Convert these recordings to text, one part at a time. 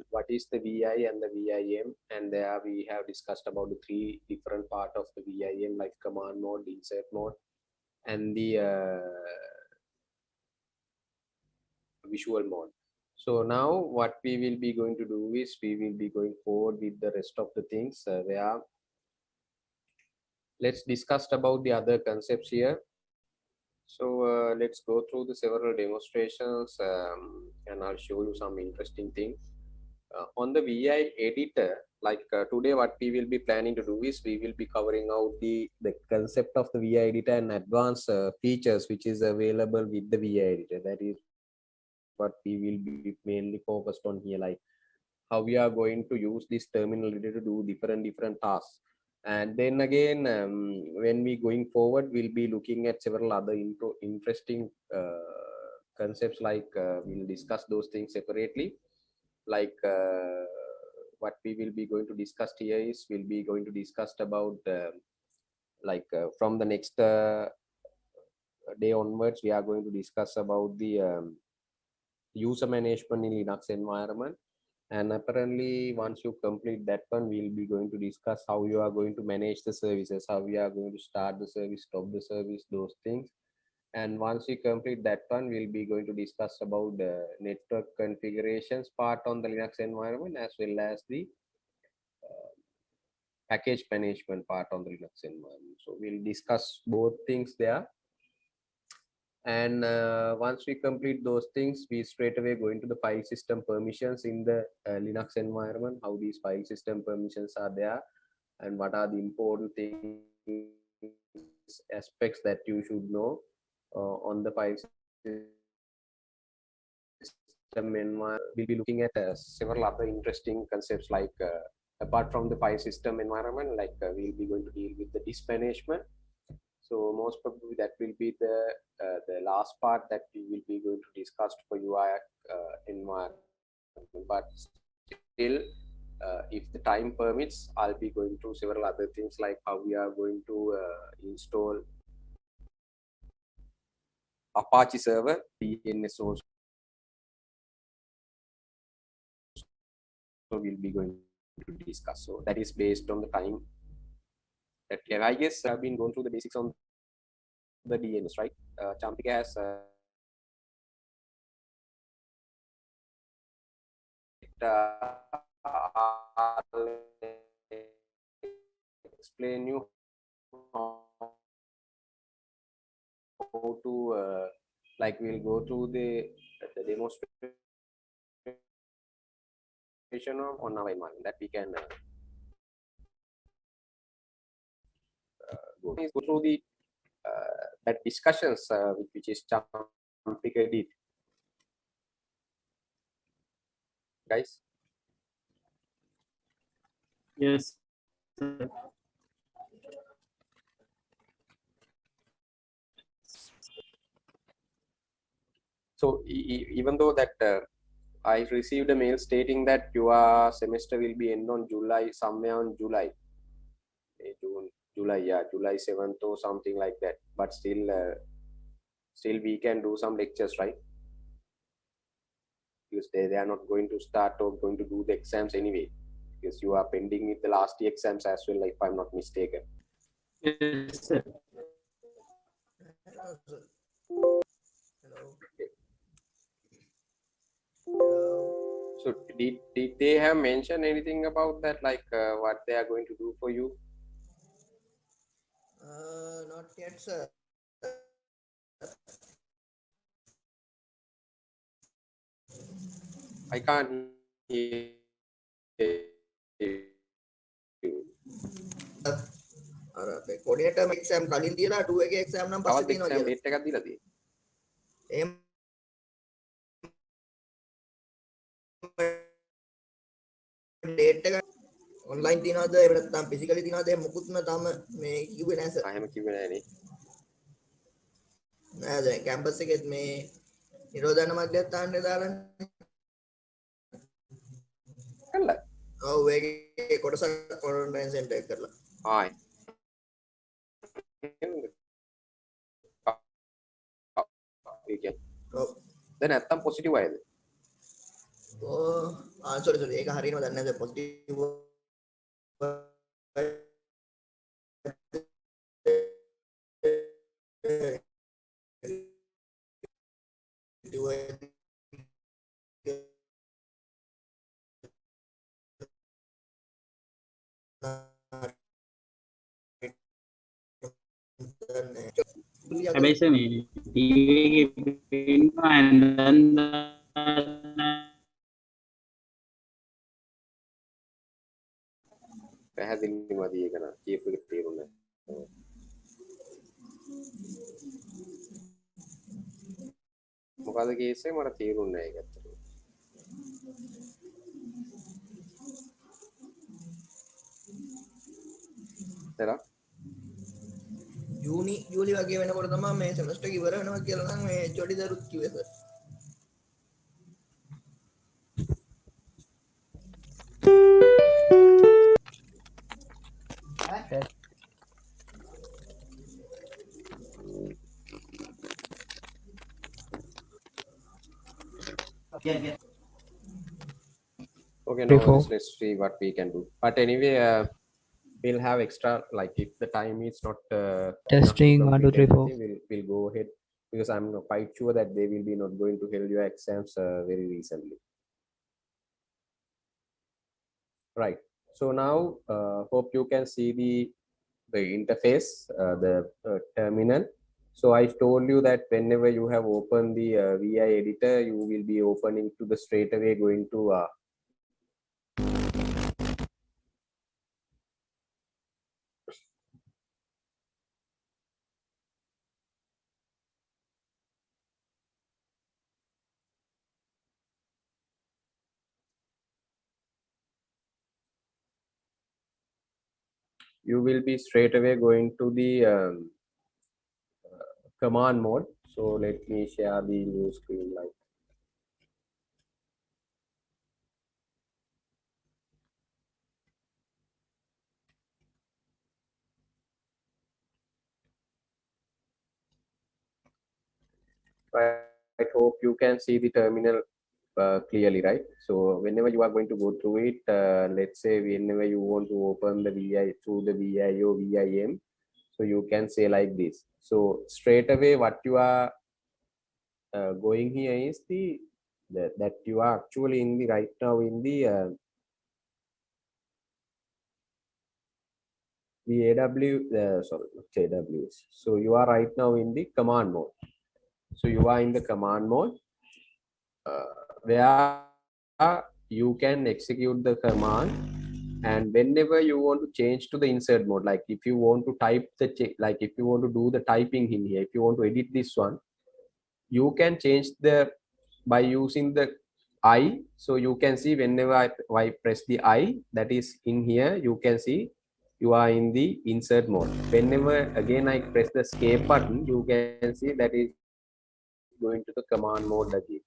what is the VI and the VIM, and there we have discussed about the three different part of the VIM, like command mode, insert mode, and the visual mode. So now what we will be going to do is we will be going forward with the rest of the things where let's discuss about the other concepts here. So let's go through the several demonstrations and I'll show you some interesting things. On the VI editor, like today what we will be planning to do is we will be covering out the concept of the VI editor and advanced features which is available with the VI editor. That is what we will be mainly focused on here, like how we are going to use this terminal editor to do different tasks. And then again, when we going forward, we'll be looking at several other interesting concepts, like we'll discuss those things separately. Like what we will be going to discuss here is we'll be going to discuss about from the next day onwards, we are going to discuss about the user management in Linux environment. And apparently once you complete that one, we'll be going to discuss how you are going to manage the services, how we are going to start the service, stop the service, those things. And once we complete that one, we'll be going to discuss about the network configurations part on the Linux environment, as well as the package management part on the Linux environment. So we'll discuss both things there. And once we complete those things, we straight away go into the file system permissions in the Linux environment, how these file system permissions are there, and what are the important things, aspects that you should know on the file system environment. We'll be looking at several other interesting concepts, like apart from the file system environment, like we'll be going to deal with the disk management. So most probably that will be the last part that we will be going to discuss for UI environment. But still, if the time permits, I'll be going through several other things, like how we are going to install Apache server, DNS source. So we'll be going to discuss. So that is based on the time that I guess I've been going through the basics on the DNS, right? Champika has explain you how to like we'll go through the demonstration on our environment that we can go through the that discussions which is Champika did, guys. Yes. So even though that I received a mail stating that your semester will be end on July, somewhere on July, June, July, yeah, July 7th or something like that. But still we can do some lectures, right? Because they are not going to start or going to do the exams anyway, because you are pending with the last year exams as well, if I'm not mistaken. Yes, sir. Hello, sir. Hello. Hello. So did they have mentioned anything about that, like what they are going to do for you? Not yet, sir. I can't hear you. අර අපේ coordinator exam කලින් දීලා 2 එකේ exam නම් පස්සේ තවත් තියෙනවා exam කියලා. date එකක් දීලා තියෙනවා. එහෙම date එක online තියනවාද එහෙම නැත්නම් physically තියනවාද එහෙම මුකුත්ම තාම මේ කිව්වේ නැහැ සර්. එහෙම කිව්වේ නෑනේ. නෑ දැන් campus එකෙත් මේ නිරෝධන මධ්‍යස්ථානයේ දාලා කළා. ඔව් ඒකේ කොටසක් quarantine center එක කරලා. ආයි. ඒ කියන්නේ ඔව්. දැන් නැත්තම් පොසිටිව් අයද? sorry ඒක හරියනවද දන්නේ නැහැ positive හැබැයි සර් මේ ටීවී එකේ පේනවා and then පැහැදිලි මදි ඒක නම් කියපු එක තේරුණා. මොකද කේස් එක මට තේරුන්නේ නැහැ ඒක ඇත්තටම. එතන ජූලි වගේ වෙනකොට තමයි මේ semester එක ඉවර වෙනවා කියලා නම් මේ HOD දරුත් කිව්වේ sir. okay, no worries, let's see what we can do. But anyway, we'll have extra, like if the time is not Testing, enough to 1, 2, 3, 4. complete everything, we'll go ahead, because I'm quite sure that they will be not going to hold your exams very recently. Right. So now, hope you can see the interface, the terminal. So I told you that whenever you have opened the VI editor, you will be opening to the straight away going to you will be straight away going to the command mode. So let me share the new screen like. Right. I hope you can see the terminal clearly, right? So whenever you are going to go through it, let's say whenever you want to open the VI through the VIO, VIM, so you can say like this. So straight away what you are going here is that you are actually in the right now in the sorry, not AWS. So you are right now in the command mode. So you are in the command mode where you can execute the command, and whenever you want to change to the insert mode, like if you want to type like if you want to do the typing in here, if you want to edit this one, you can change the by using the I. So you can see whenever I press the I, that is in here, you can see you are in the insert mode. Whenever again I press the escape button, you can see that is going to the command mode again.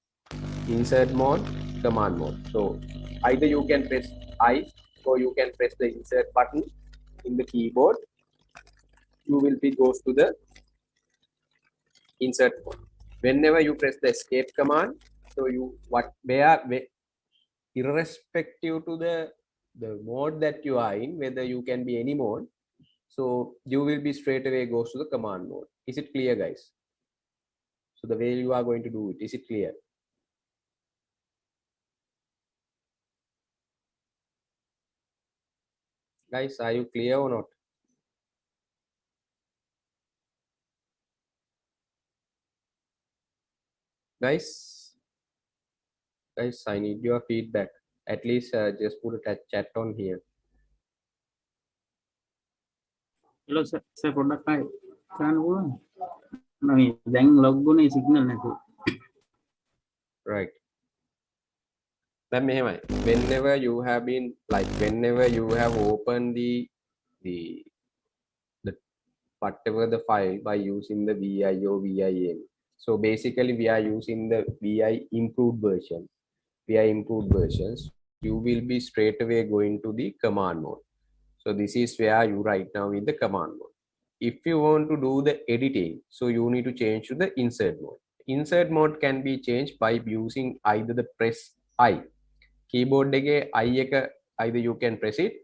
Insert mode, command mode. So either you can press I or you can press the insert button in the keyboard. You will be goes to the insert mode. Whenever you press the escape command, so you where irrespective to the mode that you are in, whether you can be any mode, so you will be straight away goes to the command mode. Is it clear, guys? So the way you are going to do it, is it clear? Guys, are you clear or not? Guys, I need your feedback. At least just put a chat on here. hello sir පොඩ්ඩක් ආයි කරන්න පුළුවන් මම දැන් log වුණේ signal නැතුව Right. Then whenever you have been whenever you have opened the whatever the file by using the VIO, VIM. So basically we are using the VI improved version. VI improved versions. You will be straight away going to the command mode. So this is where you right now in the command mode. If you want to do the editing, so you need to change to the insert mode. Insert mode can be changed by using either the press I. keyboard එකේ I එක either you can press it,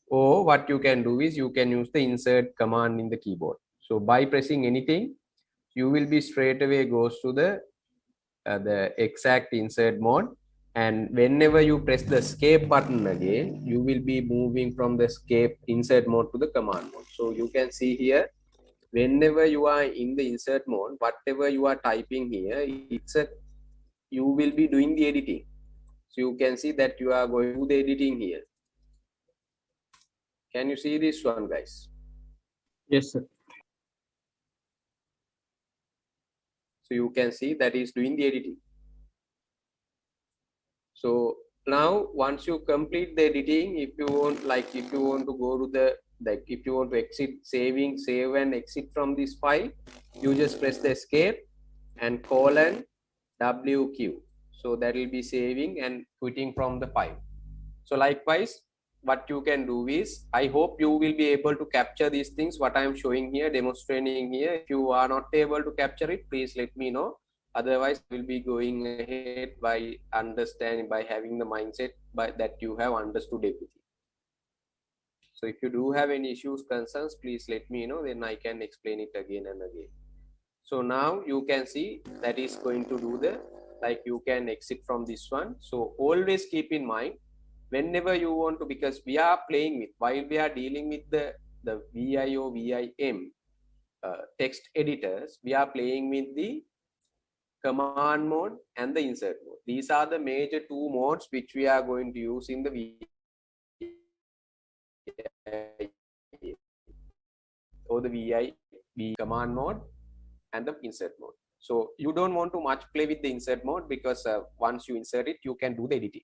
or what you can do is you can use the insert command in the keyboard. So by pressing anything, you will be straight away goes to the exact insert mode, and whenever you press the escape button again, you will be moving from the escape insert mode to the command mode. So you can see here, whenever you are in the insert mode, whatever you are typing here, you will be doing the editing. So you can see that you are going to do the editing here. Can you see this one, guys? Yes, sir. So you can see that is doing the editing. So now once you complete the editing, if you want to go to if you want to exit save and exit from this file, you just press the escape and :WQ. So that will be saving and quitting from the file. So likewise, what you can do is, I hope you will be able to capture these things what I am showing here, demonstrating here. If you are not able to capture it, please let me know. Otherwise, we'll be going ahead by understanding, by having the mindset that you have understood everything. So if you do have any issues, concerns, please let me know, then I can explain it again and again. So now you can see that is going to do you can exit from this one. So always keep in mind, whenever you want to, because we are playing with, while we are dealing with the VIO, VIM text editors, we are playing with the command mode and the insert mode. These are the major two modes which we are going to use in the VI or the VI command mode and the insert mode. So you don't want to much play with the insert mode, because once you insert it, you can do the editing.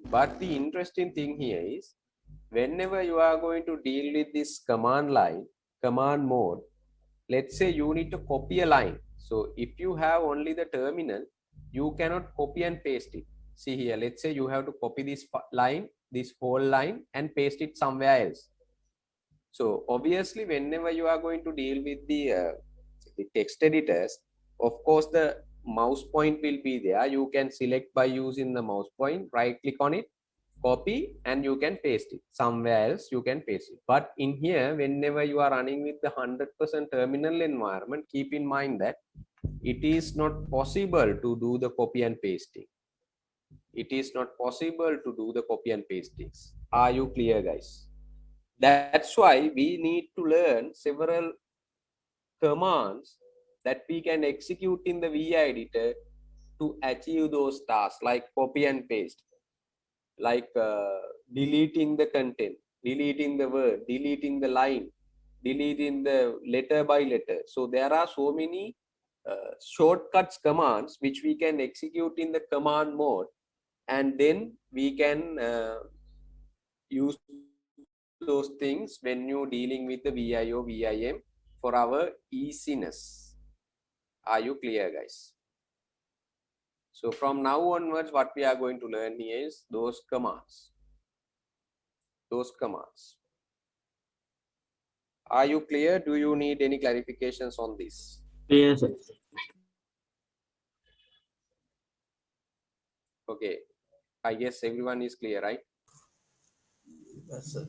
But the interesting thing here is, whenever you are going to deal with this command mode, let's say you need to copy a line. So if you have only the terminal, you cannot copy and paste it. See here, let's say you have to copy this whole line and paste it somewhere else. So obviously, whenever you are going to deal with the text editors, of course the mouse point will be there. You can select by using the mouse point, right click on it, copy, and you can paste it somewhere else. You can paste it. But in here, whenever you are running with the 100% terminal environment, keep in mind that it is not possible to do the copy and pasting. It is not possible to do the copy and pasting. Are you clear, guys? That's why we need to learn several commands that we can execute in the VI editor to achieve those tasks, like copy and paste, like deleting the content, deleting the word, deleting the line, deleting the letter by letter. So there are so many shortcuts commands which we can execute in the command mode, and then we can use those things when you're dealing with the VIO, VIM for our easiness. Are you clear, guys? So from now onwards, what we are going to learn here is those commands. Are you clear? Do you need any clarifications on this? Yes, sir. Okay, I guess everyone is clear, right? Yes, sir.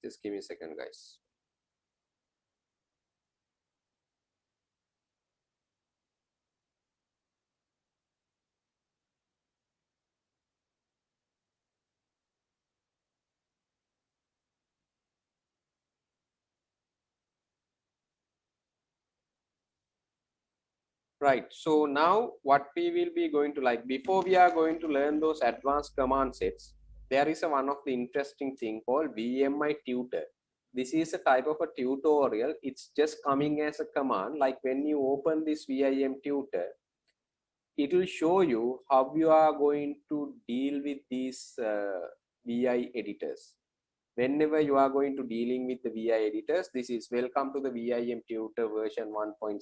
Just give me a second, guys. Right, so now what we will be going to, like, before we are going to learn those advanced command sets, there is one of the interesting thing called Vmi Tutor. This is a type of a tutorial. It's just coming as a command. Like when you open this Vim Tutor, it will show you how you are going to deal with these VI editors. Whenever you are going to dealing with the VI editors, this is welcome to the Vim Tutor version 1.7.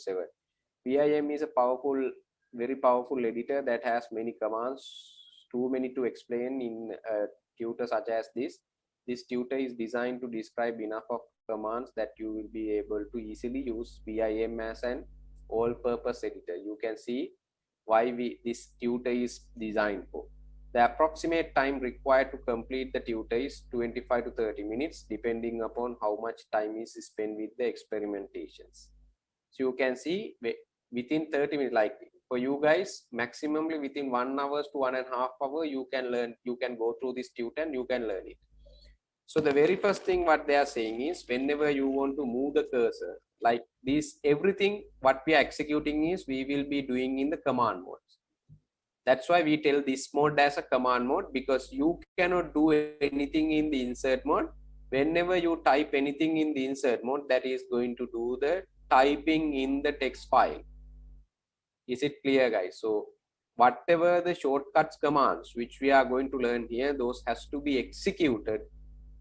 Vim is a powerful, very powerful editor that has many commands, too many to explain in a tutor such as this. This tutor is designed to describe enough of commands that you will be able to easily use Vim as an all-purpose editor. You can see why this tutor is designed for. The approximate time required to complete the tutor is 25 to 30 minutes, depending upon how much time is spent with the experimentations. So you can see within 30 minutes, like for you guys, maximally within 1 hour to 1.5 hours, you can learn, you can go through this tutor and you can learn it. So the very first thing what they are saying is, whenever you want to move the cursor, like this, everything what we are executing is we will be doing in the command mode. That's why we tell this mode as a command mode, because you cannot do anything in the insert mode. Whenever you type anything in the insert mode, that is going to do the typing in the text file. Is it clear, guys? So whatever the shortcuts commands which we are going to learn here, those has to be executed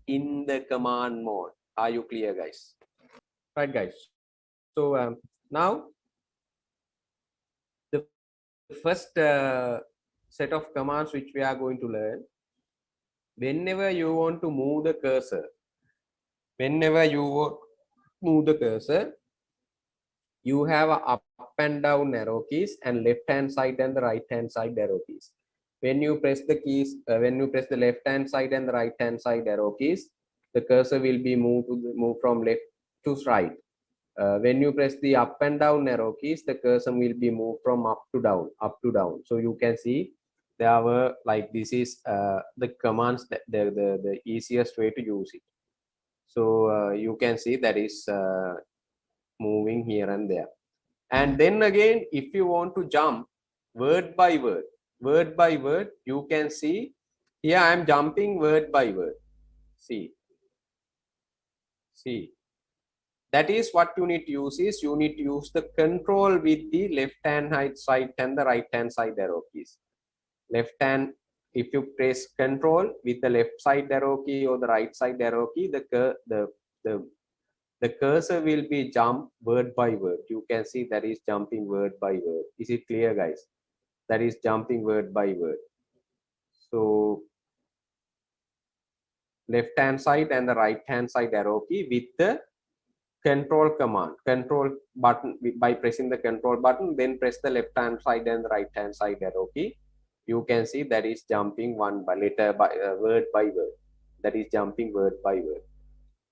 in the command mode. Are you clear, guys? Right, guys. So now the first set of commands which we are going to learn, whenever you want to move the cursor, you have a up and down arrow keys and left hand side and the right hand side arrow keys. When you press the keys, when you press the left hand side and the right hand side arrow keys, the cursor will be moved from left to right. When you press the up and down arrow keys, the cursor will be moved from up to down. So you can see there were, like, this is the commands that the easiest way to use it. So you can see that is moving here and there. And then again, if you want to jump word by word, you can see here I am jumping word by word. See. That is what you need to use is, you need to use the control with the left hand side and the right hand side arrow keys. Left hand, if you press control with the left side arrow key or the right side arrow key, the cursor will be jump word by word. You can see that is jumping word by word. Is it clear, guys? That is jumping word by word. So left hand side and the right hand side arrow key with the control button. By pressing the control button, then press the left hand side and the right hand side arrow key. You can see that is jumping word by word. That is jumping word by word.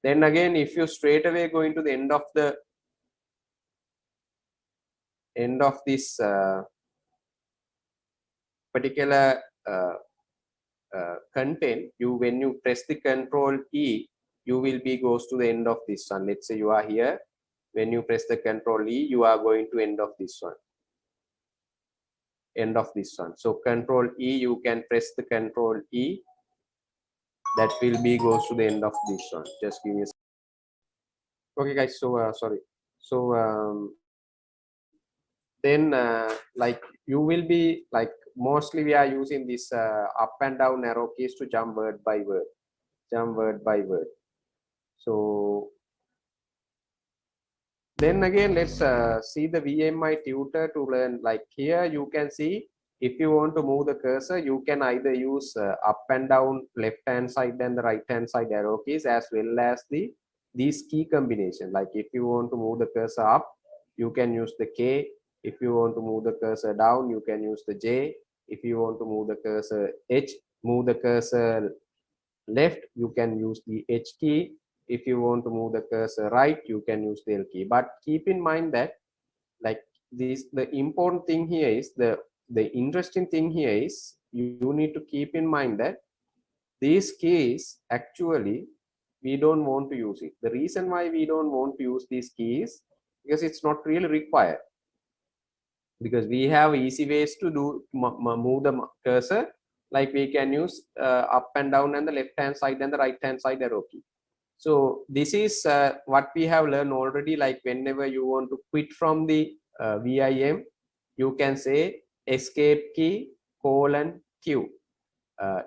Then again, if you straight away go into the end of this particular content, when you press the control E, you will be goes to the end of this one. Let's say you are here. When you press the control E, you are going to end of this one. So control E, you can press the control E. That will be goes to the end of this one. Just give me a second. Okay, guys. So sorry. So then like you will be like, mostly we are using this up and down arrow keys to jump word by word. So then again, let's see the Vmi Tutor to learn. Like here, you can see if you want to move the cursor, you can either use up and down left hand side and the right hand side arrow keys, as well as these key combination. Like if you want to move the cursor up, you can use the K. If you want to move the cursor down, you can use the J. If you want to move the cursor move the cursor left, you can use the H key. If you want to move the cursor right, you can use the L key. But keep in mind that, like this, the important thing here is the interesting thing here is you need to keep in mind that these keys actually we don't want to use it. The reason why we don't want to use these keys, because it's not really required. Because we have easy ways to move the cursor, like we can use up and down and the left hand side and the right hand side arrow key. So this is what we have learned already. Like whenever you want to quit from the Vim, you can say escape key, colon, Q.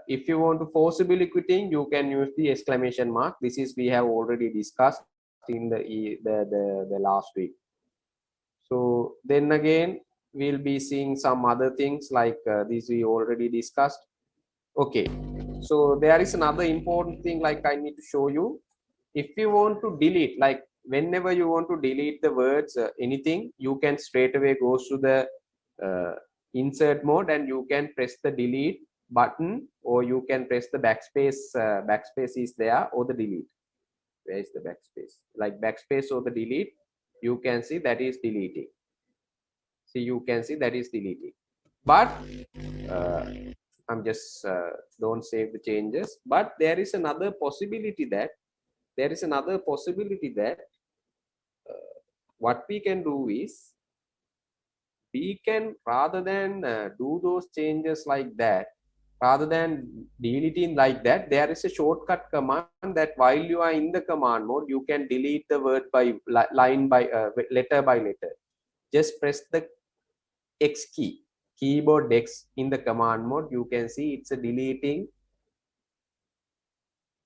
If you want to forcibly quitting, you can use the exclamation mark. This is we have already discussed in the last week. So then again, we'll be seeing some other things like this we already discussed. Okay, so there is another important thing like I need to show you. If you want to delete, like whenever you want to delete the words, anything, you can straight away go to the insert mode and you can press the delete button, or you can press the backspace. Backspace is there, or the delete. Where is the backspace? Like backspace or the delete, you can see that is deleting. See, you can see that is deleting. But I'm just don't save the changes. But there is another possibility that what we can do is we can, rather than do those changes like that, rather than deleting like that, there is a shortcut command that while you are in the command mode, you can delete the word by line by letter by letter. Just press the X key, keyboard X in the command mode. You can see it's a deleting.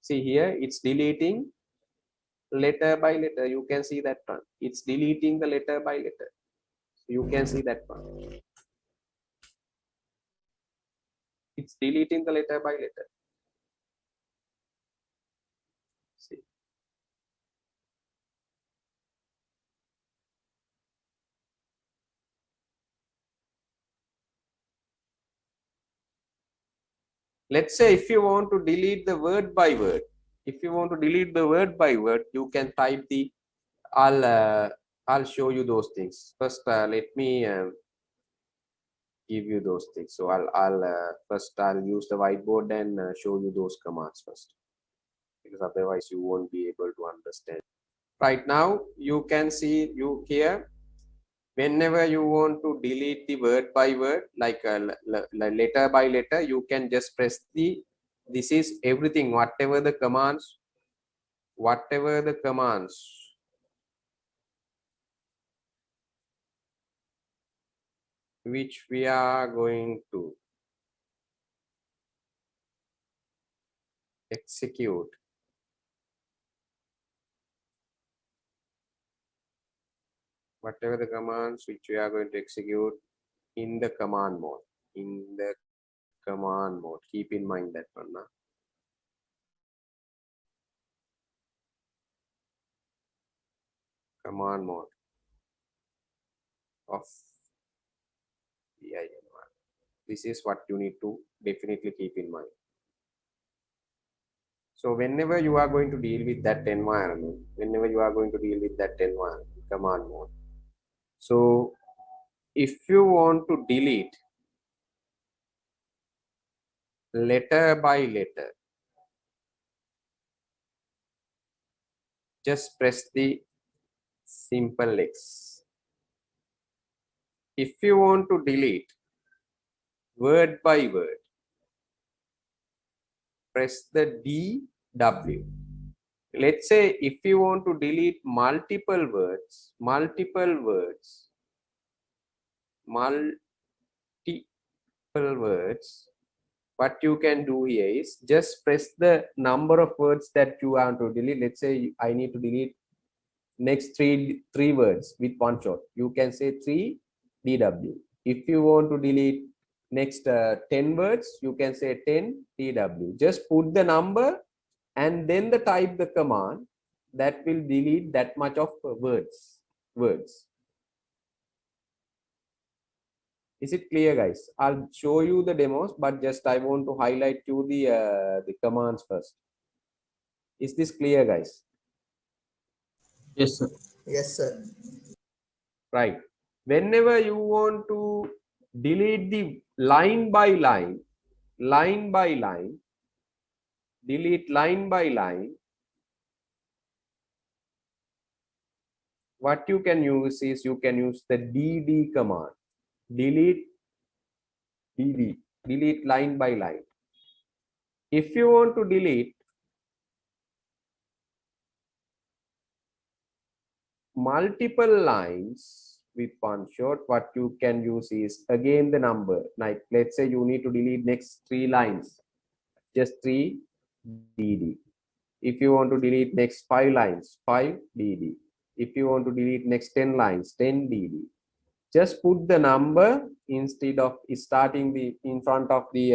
See here, it's deleting letter by letter. You can see that one. It's deleting the letter by letter. You can see that one. It's deleting the letter by letter. See. Let's say if you want to delete the word by word, you can type the, I'll show you those things. First, let me give you those things. So first I'll use the whiteboard and show you those commands first, because otherwise you won't be able to understand. Right now, you can see you here. Whenever you want to delete the word by word, like letter by letter, you can just press the, this is everything, whatever the commands which we are going to execute. Whatever the commands which we are going to execute in the command mode. Keep in mind that one. Now. Command mode of Vim. This is what you need to definitely keep in mind. So whenever you are going to deal with that environment, command mode. So if you want to delete letter by letter, just press the simple X. If you want to delete word by word, press the DW. Let's say if you want to delete multiple words, what you can do here is just press the number of words that you want to delete. Let's say I need to delete next three words with one shot. You can say 3 DW. If you want to delete next 10 words, you can say 10 DW. Just put the number and then type the command that will delete that much of words. Is it clear, guys? I'll show you the demos, but just I want to highlight you the commands first. Is this clear, guys? Yes, sir. Yes, sir. Right. Whenever you want to delete the line by line, delete line by line, what you can use is you can use the DD command. Delete line by line. If you want to delete multiple lines with one shot, what you can use is again the number. Like let's say you need to delete next 3 lines, just 3 dd. If you want to delete next 5 lines, 5 dd. If you want to delete next 10 lines, 10 dd. Just put the number instead of starting the in front of the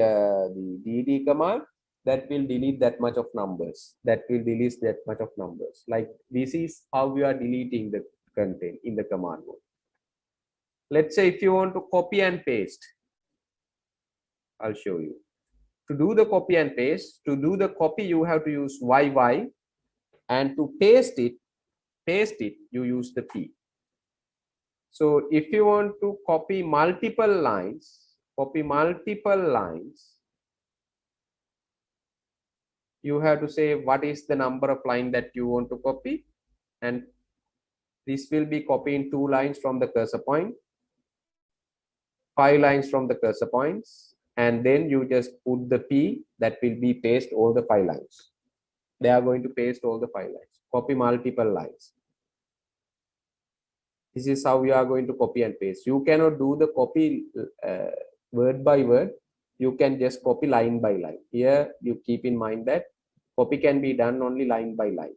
dd command. That will delete that much of numbers. That will delete that much of numbers. Like this is how we are deleting the content in the command mode. Let's say if you want to copy and paste, I'll show you. To do the copy and paste, to do the copy, you have to use YY, and to paste it, you use the P. So if you want to copy multiple lines, you have to say what is the number of line that you want to copy, and this will be copying 2 lines from the cursor point, 5 lines from the cursor points, and then you just put the P, that will be paste all the 5 lines. They are going to paste all the 5 lines, copy multiple lines. This is how we are going to copy and paste. You cannot do the copy word by word. You can just copy line by line. Here you keep in mind that copy can be done only line by line.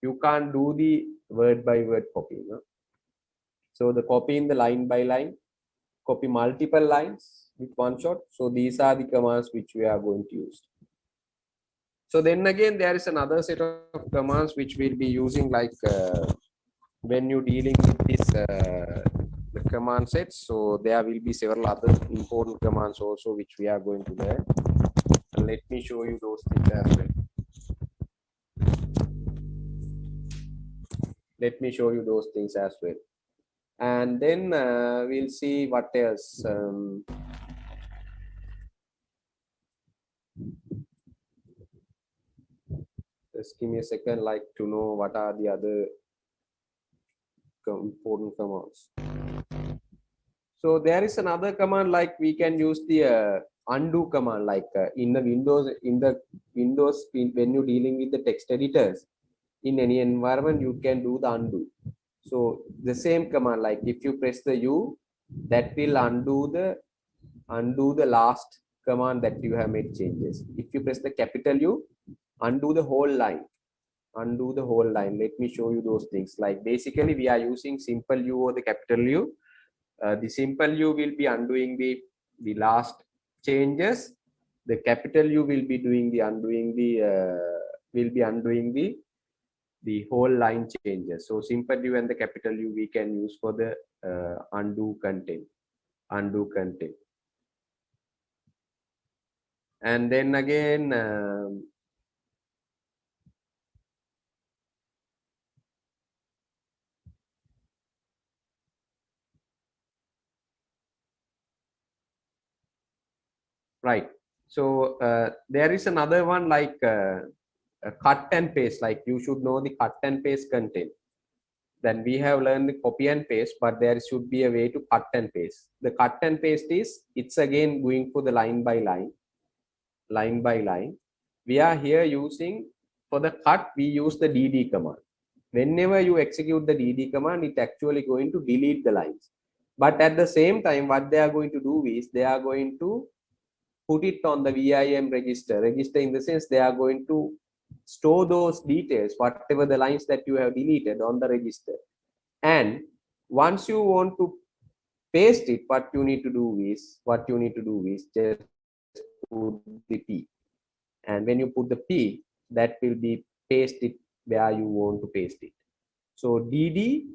You can't do the word by word copy. No? So the copy in the line by line, copy multiple lines with one shot. So these are the commands which we are going to use. So then again, there is another set of commands which we'll be using, like when you're dealing with this the command sets. So there will be several other important commands also which we are going to learn. And let me show you those things as well. Let me show you those things as well. And then we'll see what else. Just give me a second, like to know what are the other important commands. So there is another command, like we can use the undo command, like in the Windows, when you're dealing with the text editors in any environment, you can do the undo. So the same command, like if you press the U, that will undo the last command that you have made changes. If you press the capital U, undo the whole line. Undo the whole line. Let me show you those things. Like basically we are using simple U or the capital U. The simple U will be undoing the last changes. The capital U will be doing the undoing the whole line changes. So simple U and the capital U we can use for the undo content. And then again, right. So there is another one, like cut and paste. Like you should know the cut and paste content. Then we have learned the copy and paste, but there should be a way to cut and paste. The cut and paste is, it's again going for the line by line. We are here using, for the cut, we use the dd command. Whenever you execute the dd command, it's actually going to delete the lines. But at the same time, what they are going to do is, they are going to put it on the Vim register in the sense they are going to store those details, whatever the lines that you have deleted, on the register. And once you want to paste it, what you need to do is just put the P. And when you put the P, that will be pasted where you want to paste it. So dd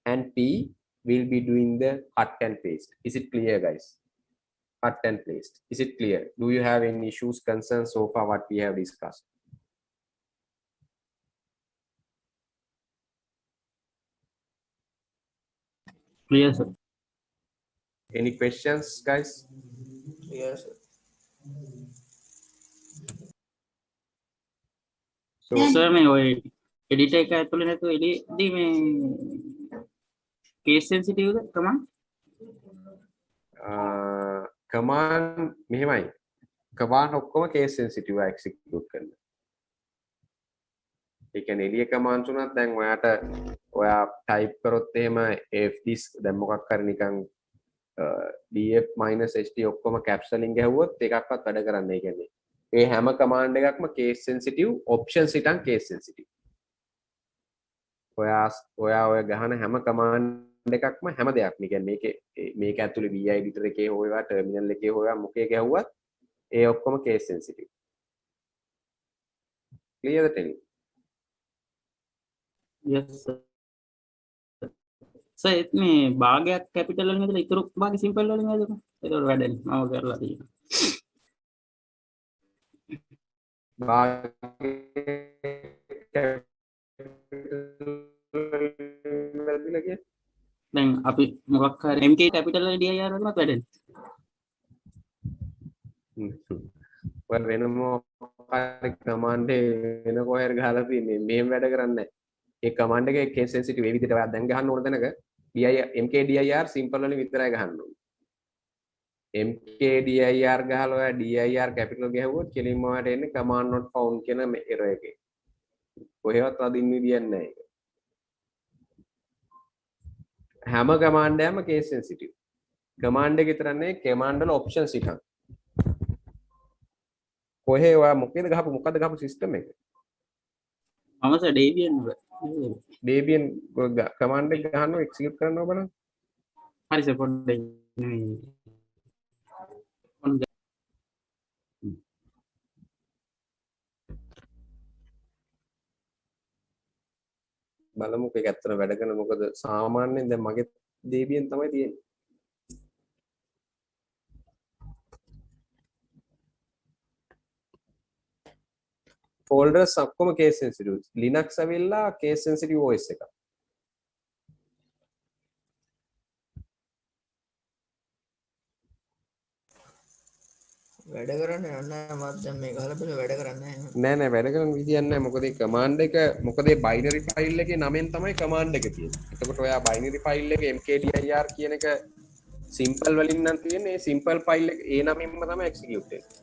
and P will be doing the cut and paste. Is it clear, guys? Cut and paste. Is it clear? Do you have any issues, concerns so far what we have discussed? Clear, sir. Any questions, guys? Yes, sir. So Sir, මේ ඔය editor එක ඇතුලේ නැතුව එළියදී මේ case sensitive ද command? command මෙහෙමයි. command ඔක්කොම case sensitive execute කරන්න. ඒ කියන්නේ එළිය කමාන්ඩ්ස් උනත් දැන් ඔයාට ඔයා ටයිප් කරොත් එහෙම fdisk දැන් මොකක් හරි නිකන් df -ht ඔක්කොම caps වලින් ගැහුවොත් එකක්වත් වැඩ කරන්නේ නැහැ. ඒ කියන්නේ ඒ හැම කමාන්ඩ් එකක්ම case sensitive options හිටන් case sensitive. ඔය ගහන හැම කමාන්ඩ් එකක්ම හැම දෙයක්ම. ඒ කියන්නේ මේක ඇතුලේ vi editor එකේ හෝ ඒවා terminal එකේ හෝ ඒවා මොකේ ගැහුවත් ඒ ඔක්කොම case sensitive. Clear the thing? yes sir. Sir ඒත් මේ භාගයක් කැපිටල් වලින් ඉඳලා ඉතුරු භාගය සිම්පල් වලින් නේද? ඒක වැඩන්නේ මම කරලා තියෙනවා. දැන් අපි මොකක් හරි MK කැපිටල් වල DIR වලත් වැඩන්නේ. ඔය වෙන මොකක් කමාන්ඩ් වෙන කොහෙර ගහලා තියෙන්නේ මෙහෙම වැඩ කරන්නේ නැහැ. ඒ කමාන්ඩ් එකේ case sensitive ඒ විදිහට ඔයා දැන් ගහන්න ඕන තැනක mkdir simple වලින් විතරයි ගහන්න ඕනේ. mkdir ගහලා ඔයා dir capital ගැහුවොත් කෙලින්ම ඔයාට එන්නේ command not found කියන මේ error එකේ. කොහෙවත් අදින්න විදියක් නැහැ ඒක. හැම command එකම case sensitive. command එක විතර නෙවෙයි command වල options හිටන්. කොහේ ඔයා මොකද ගහපු system එක? මම සර් Debian වල. Debian command එක ගහනවා execute කරනවා බලන්න. හරි සර් පොඩ්ඩක් බලමු ඒක ඇත්තට වැඩ කරන මොකද සාමාන්‍යයෙන් දැන් මගේ Debian තමයි තියෙන්නේ. folders ඔක්කොම case sensitive. Linux ඇවිල්ලා case sensitive OS එකක්. වැඩ කරන්නේ නැහැ මාත් දැන් මේ ගහලා බලලා වැඩ කරන්නේ නෑ වැඩ කරන විදියක් නෑ. මොකද ඒ command එක මොකද ඒ binary file එකේ නමෙන් තමයි command එක තියෙන්නේ. එතකොට ඔයා binary file එකේ mkdir කියන එක simple වලින් නම් තියෙන්නේ. ඒ simple file එක ඒ නමින්ම තමයි execute වෙන්නේ.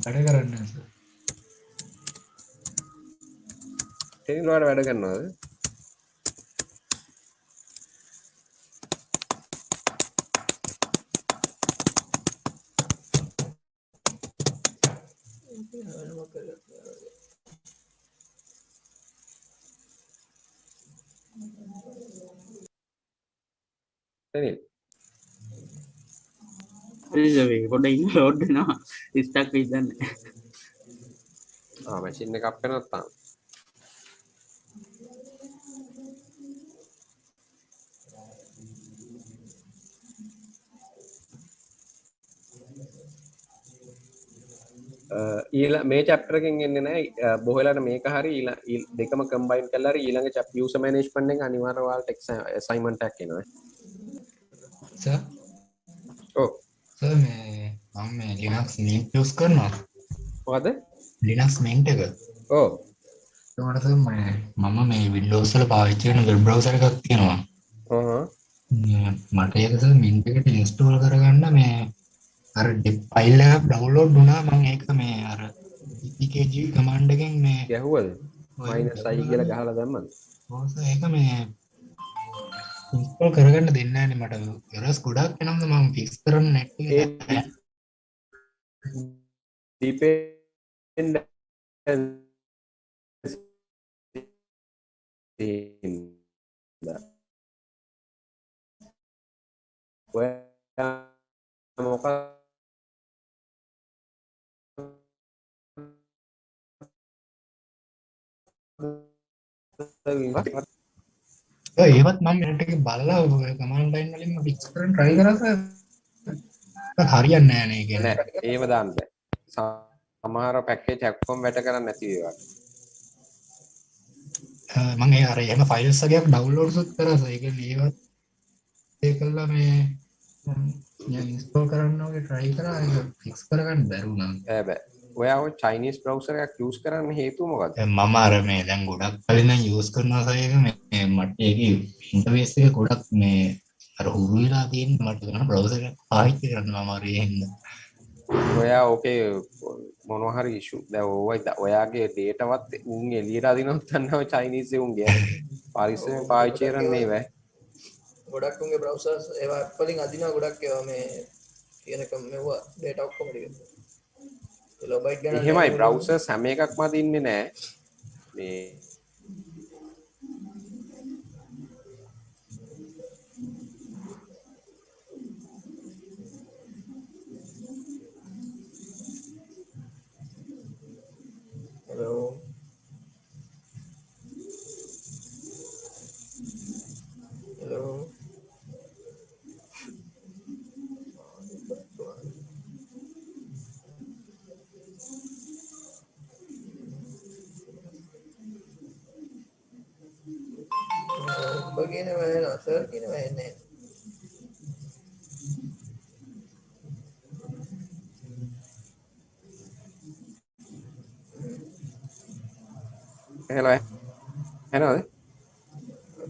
වැඩ කරන්නේ සර්. තේරෙනවද වැඩ කරනවද? තේරෙනවද? හරි පොඩ්ඩක් ඉන්න ලෝඩ් වෙනවා. ස්ටක් වෙයි දන්නේ. මැෂින් එක අප් වෙනවත් තාම. මේ chapter එකෙන් එන්නේ නැහැ බොහෝ වෙලාවට මේක හරි දෙකම combine කරලා හරි ඊළඟ chapter user management එක අනිවාර්යයෙන් ඔයාලට assignment එකක් එනවා සර් ඔව් සර් මේ මම මේ Linux mint use කරනවා මොකද Linux mint එක ඔව් ඒකට සර් මම මේ Windows වල පාවිච්චි කරන web browser එකක් තියෙනවා මට ඒක සර් mint එකට install කරගන්න මේ අර ෆයිල් එකක් ඩවුන්ලෝඩ් වුණා මම ඒක මේ අර pkg command එකෙන් මේ ගැහුවද -i කියලා ගහලා දැම්මද ඔව් සර් ඒක මේ ඉන්ස්ටෝල් කරගන්න දෙන්නේ නැහැනේ මට errors ගොඩක් එනවා මම fix කරන්න නැටි depend මොකක් ඒවත් මම මෙතන ටික බලලා කමාන්ඩ් ලයින් වලින් ෆික්ස් කරන්න try කරා සර් හරියන්නේ නැහැ නේ කියන්නේ නෑ ඒව දාන්න බෑ සමහර පැකේජ් ඔක්කොම වැඩ කරන්නේ නැති ඒවා මම ඒ අර එහෙම ෆයිල්ස් වගේක් ඩවුන්ලෝඩ්ස් කරා සර් ඒ කියන්නේ ඒවත් ඒකලා මේ ඉන්ස්ටෝල් කරන්න වගේ try කරා ඒක ෆික්ස් කරගන්න බැරුණා බෑ ඔයා ඔය චයිනීස් බ්‍රවුසර් එකක් යූස් කරන්න හේතුව මොකක්ද මම අර මේ දැන් ගොඩක් කලින් නම් යූස් කරනවා සර් ඒක මේ මට ඒකේ ඉන්ටර්ෆේස් එක ගොඩක් මේ අර හුරු වෙලා තියෙන මට කරන බ්‍රවුසර් එක පාවිච්චි කරනවා මම අර එහෙම ඔයා ඕකේ මොනවා හරි ඉෂු දැන් ඔයාගේ ඩේටාවත් උන් එළියට අදිනවත් ගන්නවා චයිනීස් උන්ගේ පරිස්සමෙන් පාවිච්චි කරන්නේ බෑ. ගොඩක් උන්ගේ බ්‍රවුසර්ස් ඒවා ඇප් වලින් අදිනවා ගොඩක් ඒවා මේ කියනක මෙවුවා ඩේටා ඔක්කොම ටික කිලෝබයිට් ගණන් එහෙමයි බ්‍රවුසර්ස් හැම එකක්ම අදින්නේ නෑ. මේ hello hello බගිනවා එනවා සර් කියනවා එන්නේ එහෙලා එනවද?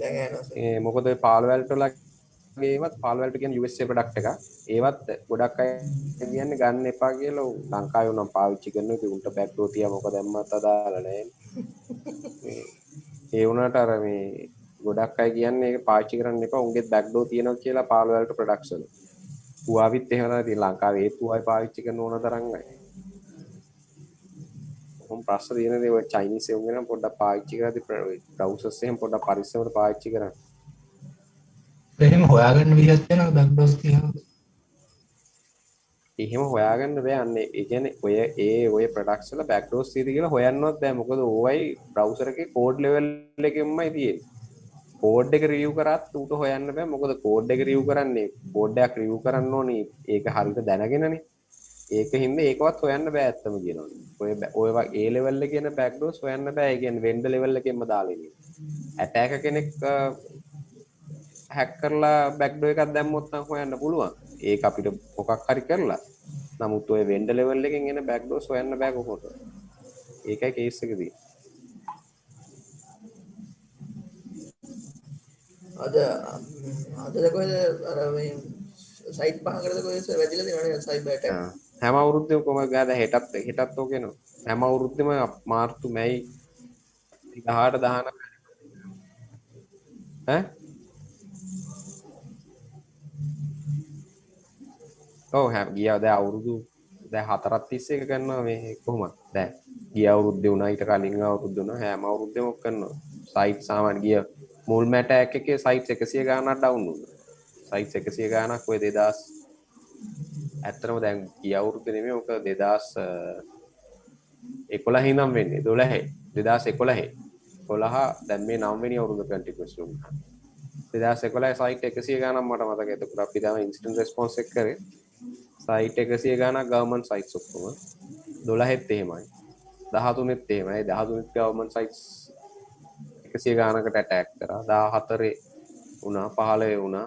දැන් එනවා සර් ඒ මොකද පාලවැල්ට වලගේ ඒවත් පාලවැල්ට කියන්නේ USA ප්‍රොඩක්ට් එක. ඒවත් ගොඩක් අය කියන්නේ ගන්න එපා කියලා ලංකාවේ උනම් පාවිච්චි කරනවා. ඒක උන්ට බෑක්ඩෝර් තියා මොකද දැම්මත් අදාළ නැහැ. ඒ වුණාට අර මේ ගොඩක් අය කියන්නේ ඒක පාවිච්චි කරන්න එපා. උන්ගේ බෑක්ඩෝර් තියෙනවා කියලා පාලවැල්ට ප්‍රොඩක්ට්ස් වල. හුවාවිත් එහෙම තමයි ලංකාවේ ඒත් හුවායි පාවිච්චි කරන ඕන තරම් අය. කොහොම ප්‍රශ්න තියෙනදී ඔය චයිනීස් එවුන් ගැන පොඩ්ඩක් පාවිච්චි කරද්දී බ්‍රවුසර්ස් එහෙම පොඩ්ඩක් පරිස්සමට පාවිච්චි කරන්න. එහෙම හොයාගන්න විදිහක් තියෙනවා බෑක්ඩෝර්ස් තියෙනවා. එහෙම හොයාගන්න බෑ. අන්නේ ඒ කියන්නේ ඔය ප්‍රොඩක්ට්ස් වල බෑක්ඩෝර්ස් තියෙද කියලා හොයන්නවත් බෑ. මොකද ඕවයි බ්‍රවුසර් එකේ කෝඩ් ලෙවල් එකෙන්මයි තියෙන්නේ. කෝඩ් එක රිවිව් කරත් ඌට හොයන්න බෑ. මොකද කෝඩ් එක රිවිව් කරන්නේ කෝඩ් එකක් රිවිව් කරන්න ඕනේ. ඒක හරියට දැනගෙනනේ. ඒකින්ද ඒකවත් හොයන්න බෑ ඇත්තම කියනවා. ඔය ඒ ලෙවල් එකේ කියන බෑක්ඩෝර්ස් හොයන්න බෑ. ඒ කියන්නේ වෙන්ඩර් ලෙවල් එකෙන්ම දාලා ඉන්නේ. ඇටැකර් කෙනෙක් හැක් කරලා බෑක්ඩෝර් එකක් දැම්මොත් නම් හොයන්න පුළුවන්. ඒක අපිට මොකක් හරි කරලා. නමුත් ඔය වෙන්ඩර් ලෙවල් එකෙන් එන බෑක්ඩෝර්ස් හොයන්න බෑ කොහොමද? ඒකයි කේස් එක තියෙන්නේ. අද කොහෙද අර මේ සයිට් පහකටද කොහෙද වැදිලා තියෙනවනේ සයිබර් ඇටැක් හැම අවුරුද්දෙම කොහමද ගාද හෙටත් ඕක එනවා. හැම අවුරුද්දෙම මාර්තු මැයි 18 19 ඈ ඔව් ගියා දැන් අවුරුදු දැන් 4ක් තිස්සේ එක කරනවා මේ කොහොමද දැන් ගිය අවුරුද්දේ වුණා ඊට කලින් අවුරුද්ද වුණා හැම අවුරුද්දෙම ඔක් කරනවා සයිට් සාමාන්‍ය ගිය මුල් මැටැක් එකේ සයිට්ස් 100 ගාණක් ඩවුන් වුණා සයිට්ස් 100 ගාණක් ඔය 2000 ඇත්තටම දැන් ගිය අවුරුද්දේ නෙමෙයි ඔක 2011 ඉඳන් වෙන්නේ 12 දැන් මේ 9 වෙනි අවුරුද්ද කන්ටිනියස් වුණා 2011 සයිට් 100 ගාණක් මට මතකයි එතකොට අපි තමයි ඉන්ස්ටන්ට් රෙස්පොන්ස් එක කරේ සයිට් 100 ගාණක් ගවර්න්මන්ට් සයිට්ස් ඔක්කොම 12ත් එහෙමයි 13ත් එහෙමයි 13ත් ගවර්න්මන්ට් සයිට්ස් 100 ගාණකට ඇටැක් කරා 14 වුණා 15 වුණා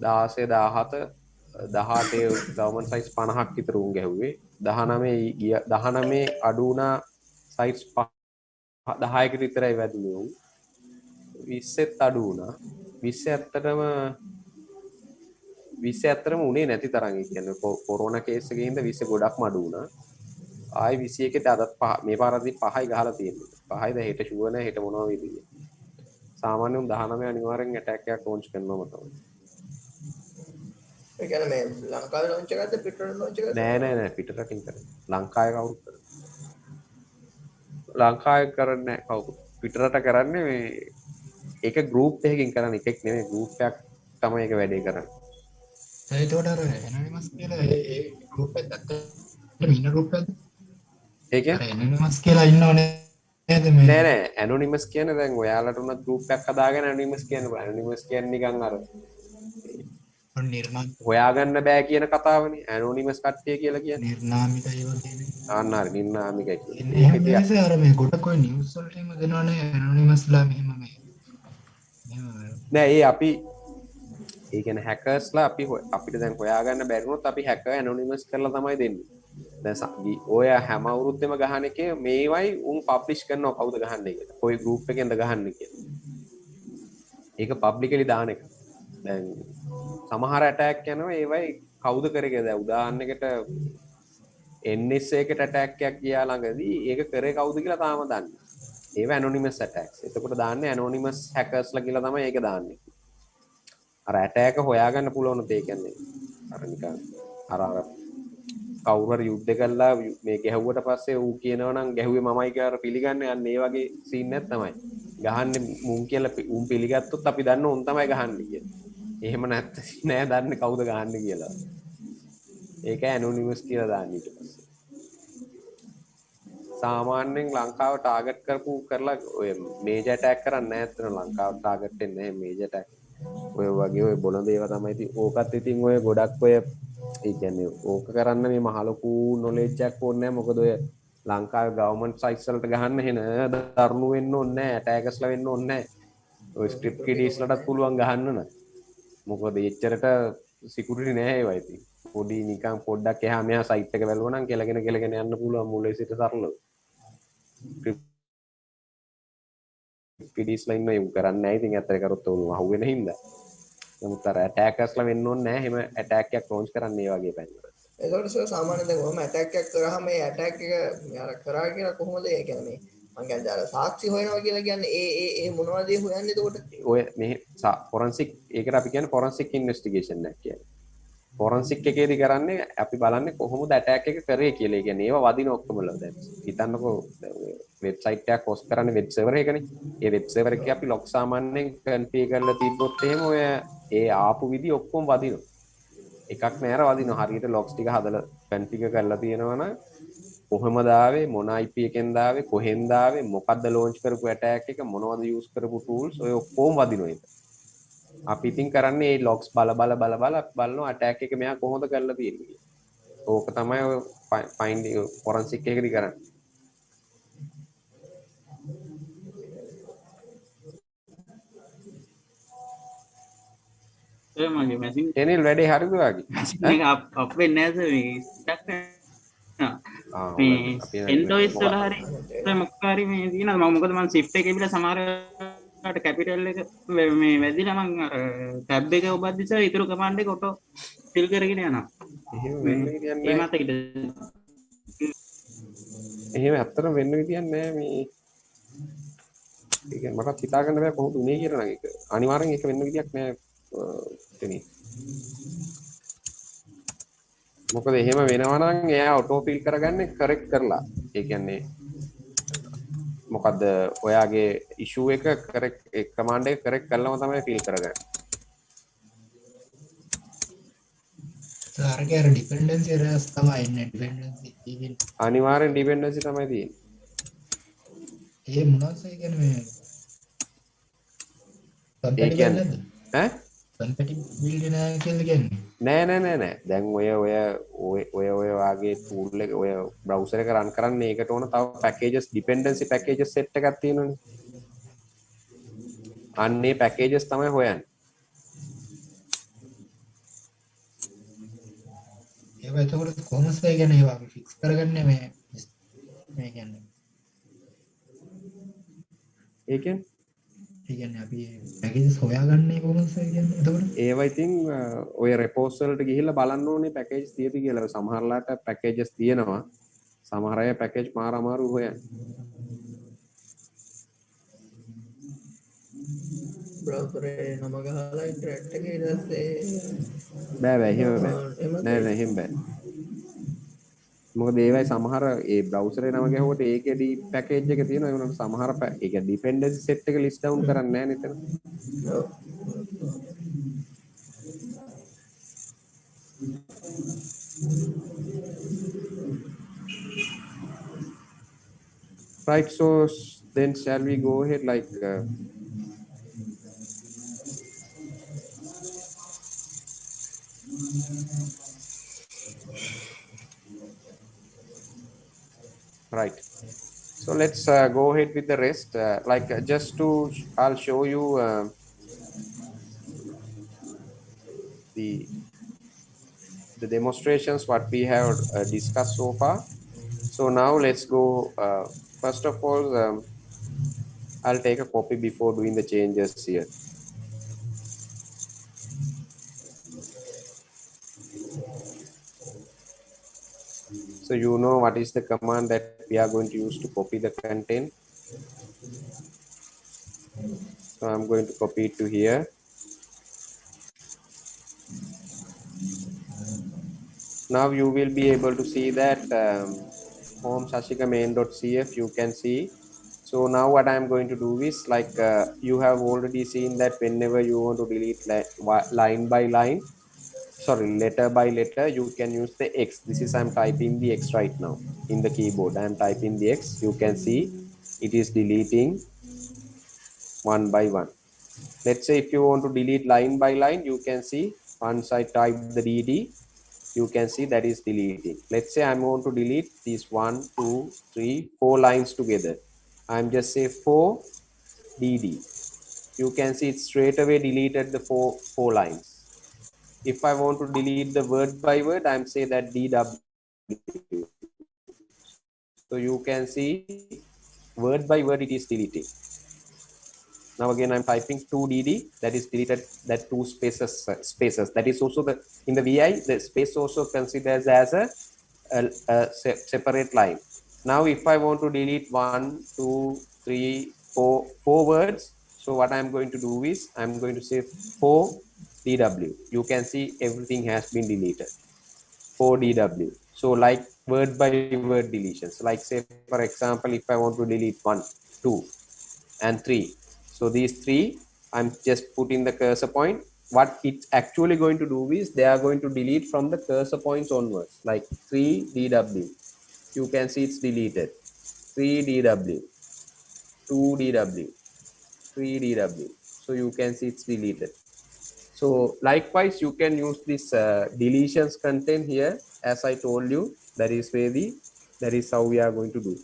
16 17 ගවර්න්මන්ට් සයිට්ස් 50ක් විතර උන් ගැහුවේ 19 අඩු වුණා සයිට්ස් 10කට විතරයි වැදුනේ උන් 20ත් අඩු වුණා 20 ඇත්තටම උනේ නැති තරම් ඒ කියන්නේ කොරෝනා කේස් එකේ හින්දා 20 ගොඩක්ම අඩු වුණා ආයි 21ට අදත් මේ පාරදී 5යි ගහලා තියෙන්නේ 5යි දැන් හෙට ෂුවර් නැහැ හෙට මොනවා වෙයිද සාමාන්‍යයෙන් 19 අනිවාර්යෙන් ඇටැක් එකක් ලොන්ච් කරනවම තමයි ඒ කියන්නේ මේ ලංකාවේ ලොන්ච් එකක්ද පිටරට ලොන්ච් එකක්ද නෑ පිටරටින් කරන්නේ ලංකාවේ කවුරුත් ලංකාවේ කරන්නේ නැහැ කවුරු පිටරට කරන්නේ මේ ඒක ගෲප් එකකින් කරන එකෙක් නෙමෙයි ගෲප් එකක් තමයි ඒක වැඩේ කරන්නේ ඒතකොට අර ඇනොනිමස් කියලා ඒ ගෲප් එකක් ඇත්තටම ඉන්න ගෲප් එකක්ද ඒ කියන්නේ අර ඇනොනිමස් කියලා ඉන්නවනේ නේද මේ නෑ ඇනොනිමස් කියන්නේ දැන් ඔයාලට උනත් ගෲප් එකක් හදාගෙන ඇනොනිමස් කියන්න බෑ ඇනොනිමස් කියන්නේ නිකන් අර නිර්මාණ හොයාගන්න බෑ කියන කතාවනේ ඇනොනිමස් කට්ටිය කියලා කියන්නේ නිර්නාමික ඒවා කියන්නේ ආන්න හරි නිර්නාමිකයි එන්නේ එහෙම නෙවෙයි අර මේ ගොඩක් ඔය නිවුස් වලට එහෙම දෙනවනේ ඇනොනිමස්ලා මෙහෙම මේ නෑ ඒ අපි ඒ කියන්නේ හැකර්ස්ලා අපිට දැන් හොයාගන්න බැරි වුණොත් අපි හැකර් ඇනොනිමස් කරලා තමයි දෙන්නේ දැන් ඔය හැම අවුරුද්දෙම ගහන එකේ මේවයි උන් පබ්ලිෂ් කරනවා කවුද ගහන්නේ කියලා. කොයි ගෲප් එකෙන්ද ගහන්නේ කියලා. ඒක පබ්ලිකලි දාන එක. දැන් සමහර ඇටැක් යනවා ඒවයි කවුද කරේ කියලා. දැන් උදාහරණයකට NS එකට attack එකක් ගියා ළඟදී ඒක කරේ කවුද කියලා තාම දන්නේ. ඒව anonymous attacks. එතකොට දාන්නේ anonymous hackersලා කියලා තමයි ඒක දාන්නේ. අර attack හොයාගන්න පුළුවන් උත් ඒ කියන්නේ අර නිකන් අර කවුරු හරි යුද්ධ කළා මේ ගැහුවට පස්සේ ඌ කියනවා නම් ගැහුවේ මමයි කියලා පිළිගන්නේ අන්න ඒ වගේ සීන් එකක් තමයි. ගහන්නේ මුන් කියලා උන් පිළිගත්තොත් අපි දන්න උන් තමයි ගහන්නේ කියලා. එහෙම නැත්නම් නෑ දන්නේ කවුද ගහන්නේ කියලා. ඒක ඇනොනිමස් කියලා දාන්න ඊට පස්සේ. සාමාන්‍යයෙන් ලංකාව ටාගට් කරලා ඔය මේජර් ඇටැක් කරන්නේ නැහැ අතන ලංකාව ටාගට් වෙන්නේ නැහැ මේජර් ඇටැක්. ඔය වගේ ඔය බොළඳ ඒවා තමයි ඉතින් ඕකත් ඉතින් ඔය ගොඩක් ඔය ඒ කියන්නේ ඕක කරන්න මේ මහ ලොකු නොලෙජ් එකක් ඕනේ නැහැ මොකද ඔය ලංකාවේ ගවර්න්මන්ට් සයිට්ස් වලට ගහන්න එහෙන දරුණු වෙන්න ඕනේ නැහැ ඇටැකර්ස්ලා වෙන්න ඕනේ නැහැ. ඔය ස්ක්‍රිප්ට් කිඩීස්ලටත් පුළුවන් ගහන්න න ะ. මොකද එච්චරට සිකියුරිටි නැහැ ඒවා ඉතින්. පොඩි නිකන් පොඩ්ඩක් එහා මෙහා සයිට් එක වැළුවා නම් කෙලගෙන යන්න පුළුවන් මුලේ සිට සරලව. පිඩිස්ලා ඉන්න ඒ කරන්නේ නැහැ ඉතින් ඇත්තට කරොත් උන් අහුවෙන හින්දා. නමුත් අර ඇටැකර්ස්ලා වෙන්න ඕනේ නැහැ. එහෙම ඇටැක් එකක් ලොන්ච් කරන්නේ ඒ වගේ පැන් වල. ඒකට සර් සාමාන්‍යයෙන් දැන් ඔහම ඇටැක් එකක් කරාම මේ ඇටැක් එක අර කරා කියලා කොහොමද ඒ කියන්නේ මං කියන්නේ අර සාක්ෂි හොයනවා කියලා කියන්නේ ඒ මොනවද ඒ හොයන්නේ එතකොට? ඔය මේ ෆොරන්සික් ඒකට අපි කියන්නේ ෆොරන්සික් ඉන්වෙස්ටිගේෂන් එකක් කියන්නේ. ෆොරන්සික් එකේදී කරන්නේ අපි බලන්නේ කොහොමද ඇටැක් එක කරේ කියලා. ඒ කියන්නේ ඒවා වදින ඔක්කොමල දැන් හිතන්නකෝ වෙබ්සයිට් එකක් හොස්ට් කරන්නේ වෙබ් සර්වර් එකනේ. ඒ වෙබ් සර්වර් එකේ අපි ලොග් සාමාන්‍යයෙන් කන්ෆිගර් කරලා තිබ්බොත් එහෙම ඔය ඒ ආපු විදි ඔක්කොම වදිනවා. එකක් නෑර වදිනවා. හරියට ලොග්ස් ටික හදලා කන්ෆිගර් කරලා තියෙනවා නම් කොහොමද ආවේ මොන IP එකෙන්ද ආවේ කොහෙන්ද ආවේ මොකද්ද ලොන්ච් කරපු ඇටැක් එක මොනවද යූස් කරපු ටූල්ස් ඔය ඔක්කොම වදිනවා ඒක. අපි ඉතින් කරන්නේ මේ ලොග්ස් බලනවා ඇටැක් එක මෙයා කොහොමද කරලා තියෙන්නේ කියලා. ඕක තමයි ඔය ෆයින්ඩ් ෆොරන්සික් එකේදී කරන්නේ. ඒ මගේ මැෂින් එනිල් වැඩේ හරිද වගේ? එක අප් වෙන්නේ නැහැ සර් මේ ස්ටක් වෙනවා. මේ එන්ඩෝයිස් වල හරි මොකක් හරි මේ තියෙනවා මම මොකද මම shift එකේ බිලා සමහරකට කැපිටල් එක මේ වැදිලා මම අර ටැබ් එක ඔබද්දි සර් ඊටු කමාන්ඩ් එක ඔටෝ ෆිල් කරගෙන යනවා. එහෙම වෙන්න විදියක් ඒ නෑ. මතකද? එහෙම ඇත්තටම වෙන්න විදියක් නෑ මේ. ඒක මට හිතා ගන්න බෑ කොහොමද උනේ කියලා නම් ඒක. අනිවාර්යෙන් ඒක වෙන්න විදියක් නෑ එතනින්. මොකද එහෙම වෙනවා නම් එයා ඔටෝ ෆිල් කරගන්නේ කරෙක්ට් කරලා. ඒ කියන්නේ මොකද්ද ඔයාගේ ඉෂුව එක කරෙක්ට් ඒ කමාන්ඩ් එක කරෙක්ට් කරලාම තමයි ෆිල් කරගන්නේ. අරගේ අර ඩිපෙන්ඩන්සි එරර්ස් තමයි එන්නේ ඩිපෙන්ඩන්සි ඉතින් අනිවාර්යෙන් ඩිපෙන්ඩන්සි තමයි තියෙන්නේ. ඒ මොනවද ඒ කියන්නේ මේ ඒ කියන්නේ ඈ කම්පැටිබිලිටි නැහැ කියලා කියන්නේ නෑ දැන් ඔය වාගේ ටූල් එක ඔය බ්‍රවුසර් එක රන් කරන්න ඒකට ඕන තව පැකේජස් ඩිපෙන්ඩන්සි පැකේජස් සෙට් එකක් තියෙනවනේ. අන්නේ පැකේජස් තමයි හොයන්නේ. ඒවා එතකොට කොහොමද ඒ කියන්නේ ඒවා අපි ෆික්ස් කරගන්නේ මේ කියන්නේ ඒ කියන්නේ අපි පැකේජස් හොයාගන්නේ කොහොමද ඒ කියන්නේ එතකොට ඒවා ඉතින් ඔය රෙපෝස් වලට ගිහිල්ලා බලන්න ඕනේ පැකේජ් තියෙද කියලා. සමහරලාට පැකේජස් තියෙනවා. සමහර අය පැකේජ් මාර අමාරු හොයන්නේ. බ්‍රවුසර් නම ගහලා ඉන්ටර්නෙට් එකේ ඊට පස්සේ බෑ එහෙම බෑ. නෑ එහෙම බෑ. මොකද ඒවයි සමහර ඒ බ්‍රවුසරේ නම ගැහුවට ඒකෙදි පැකේජ් එක තියෙනවා. ඒ වුණාට සමහර ඒක ඩිපෙන්ඩන්සි සෙට් එක ලිස්ට් ඩවුන් කරන්නේ නැහැ නේද? Right, so then shall we go ahead like right, so let's go ahead with the rest just to I'll show you the demonstrations what we have discussed so far. So now let's go first of all I'll take a copy before doing the changes here. So So you know what is the command that we are going to use to copy the content. So I'm going to copy it to here. Now you will be able to see that home Sashika main.cf you can see. So now what I'm going to do is like you have already seen that whenever you want to delete line by line, sorry, letter by letter, you can use the X. This is I'm typing the X right now in the keyboard. I'm typing the X. You can see it is deleting one by one. Let's say if you want to delete line by line, you can see once I type the DD, you can see that is deleting. Let's say I want to delete these 1, 2, 3, 4 lines together. I'm just say 4 DD. You can see it straight away deleted the four lines. If I want to delete the word by word, I'm say that DW. So you can see word by word it is deleting. Now again I'm typing 2DD, that is deleted that two spaces. That is also the in the VI the space also considers as a separate line. Now if I want to delete 1, 2, 3, 4 words, so what I'm going to do is I'm going to say 4 DW. You can see everything has been deleted. 4 DW. So like word by word deletions. Like say for example, if I want to delete 1, 2, and 3. So these 3, I'm just putting the cursor point. What it's actually going to do is they are going to delete from the cursor points onwards, like 3 DW. You can see it's deleted. 3 DW, 2 DW, 3 DW. So you can see it's deleted. So likewise, you can use this deletions content here. As I told you, that is how we are going to do.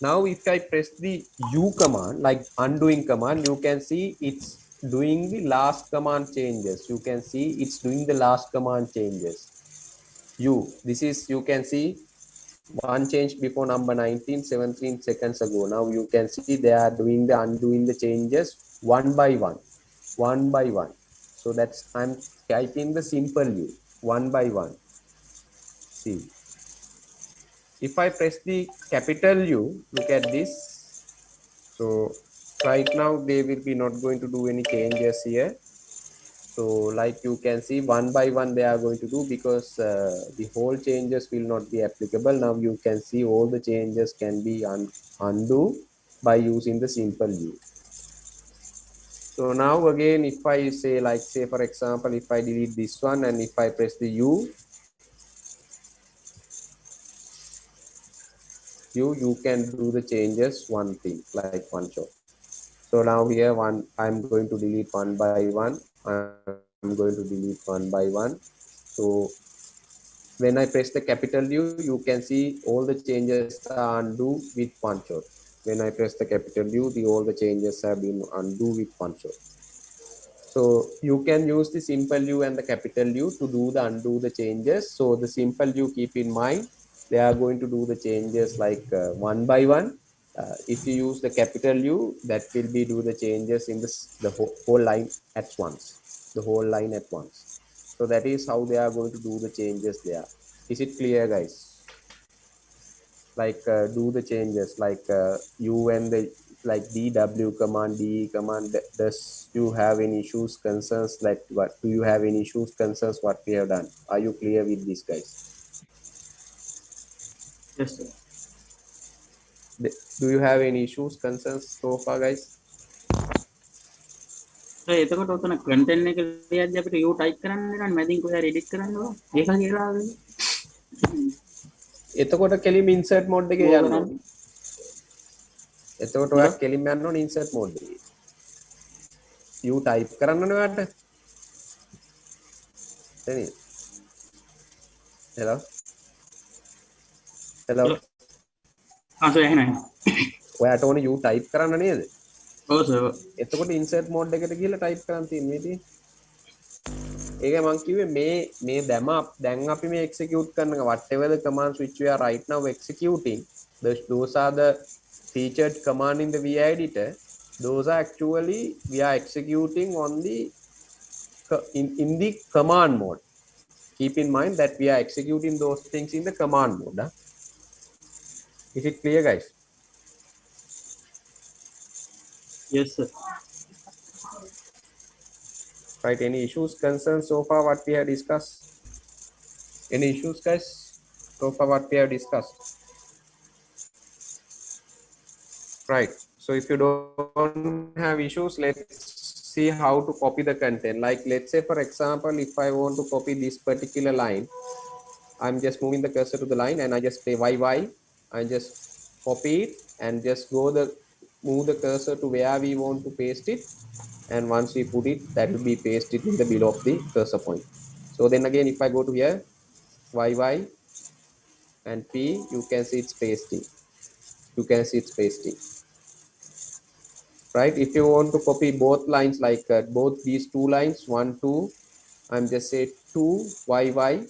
Now, if I press the U command, like undoing command, you can see it's doing the last command changes. You can see it's doing the last command changes. This is, you can see one change before number 19, 17 seconds ago. Now you can see they are doing the undoing the changes one by one. So that's, I'm typing the simple U, one by one. See. If I press the capital U, look at this. So right now they will be not going to do any changes here. So like you can see one by one they are going to do, because the whole changes will not be applicable. Now you can see all the changes can be undo by using the simple U. So now again, if I say like, say for example, if I delete this one and if I press the U, you can do the changes one thing, like one shot. So now here I'm going to delete one by one. I'm going to delete one by one. So when I press the capital U, you can see all the changes are undo with one shot. When I press the capital U, all the changes have been undo with one shot. So you can use the simple U and the capital U to do the undo the changes. So the simple U, keep in mind, they are going to do the changes like one by one. If you use the capital U, that will be do the changes in the whole line at once. The whole line at once. So that is how they are going to do the changes there. Is it clear, guys? Like do the changes like U and the like DW command, DE command. Does you have any issues, concerns? Like what do you have any issues, concerns? What we have done? Are you clear with this, guys? Yes, sir. Do you have any issues, concerns so far, guys? So එතකොට ඔතන content එක ලියද්දි අපිට you type කරන්න වෙනවනේ මැදින් කොහේ edit කරන්න ඕන. ඒක කියලා එතකොට කෙලිම insert mode එකේ යන්න ඕනේ. එතකොට ඔයා කෙලිම යන්න ඕනේ insert mode එකේ. you type කරන්න ඕනේ ඔයාට. එනේ. hello. ආ සර් එහෙනම්. ඔයාට ඕනේ you type කරන්න නේද? ඔව් සර්. එතකොට insert mode එකට ගිහලා type කරන් තියෙන්නේ මේ. ඒක මම කිව්වේ මේ දැන් අපි මේ execute කරන whatever the commands which we are right now executing, those are the featured command in the VI editor. Those are actually we are executing on the in the command mode. keep in mind that we are executing those things in the command mode. Huh? Is it clear, guys? Yes, sir. Right? Any issues, concerns so far what we have discussed? Any issues, guys? So far what we have discussed? Right. So if you don't have issues, let's see how to copy the content. Like let's say, for example, if I want to copy this particular line, I'm just moving the cursor to the line and I just say YY. I just copy it and just move the cursor to where we want to paste it. And once we put it, that will be pasted in the below of the cursor point. So then again, if I go to here, YY and P, you can see it's pasting. You can see it's pasting. Right? If you want to copy both lines, like both these two lines, 1, 2, I'm just say 2 YY,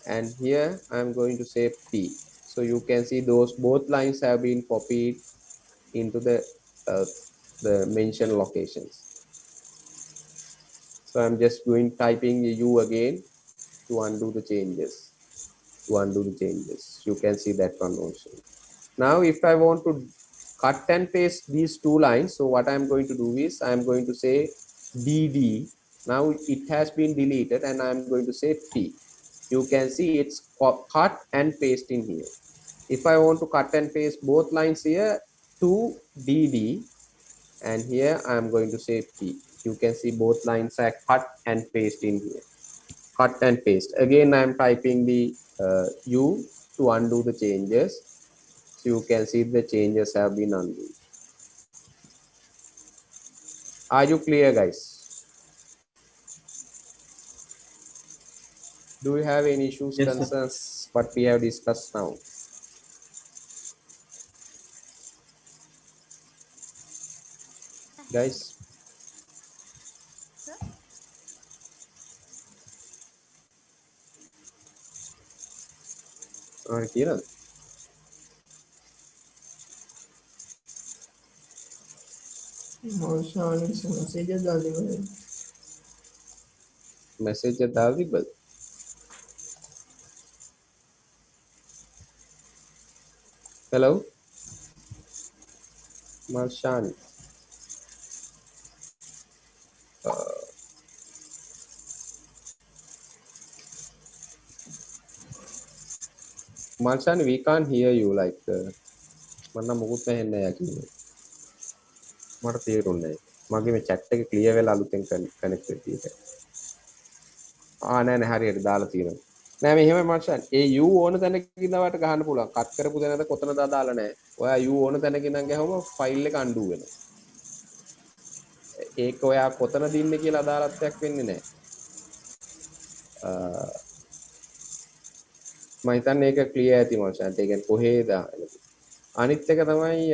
and here I'm going to say P. So you can see those both lines have been copied into the mentioned locations. So I'm just typing U again to undo the changes. You can see that one also. Now, if I want to cut and paste these two lines, so what I'm going to do is I'm going to say DD. Now it has been deleted and I'm going to say P. You can see it's cut and paste in here. If I want to cut and paste both lines here to DD, and here I'm going to say P. You can see both lines are cut and paste in here. Cut and paste. Again, I'm typing the U to undo the changes. So you can see the changes have been undone. Are you clear, guys? Do you have any issues, Yes, sir. concerns, what we have discussed now? Guys? Here. Message available. Hello, Marshani. Marshani, we can't hear you. Like, මන්න මුකුත් ඇහෙන්නේ නැහැ කියන්නේ. මට තේරුන්නේ නැහැ. මගේ මේ chat එක clear වෙලා අලුතෙන් connect වෙච්ච එක. නෑ හරියට දාලා තියෙනවා. නෑ මේ එහෙම මාර්ෂල්. ඒ U ඕන තැනක ඉඳවට ගහන්න පුළුවන්. කට් කරපු තැනද කොතනද දාලා නෑ. ඔයා U ඕන තැනක ඉඳන් ගහම ෆයිල් එක undo වෙනවා. ඒක ඔයා කොතනද ඉන්නේ කියලා අදාළත්වයක් වෙන්නේ නෑ. මම හිතන්නේ ඒක clear ඇති මාර්ෂල්. ඒ කියන්නේ කොහේද අනිත් එක තමයි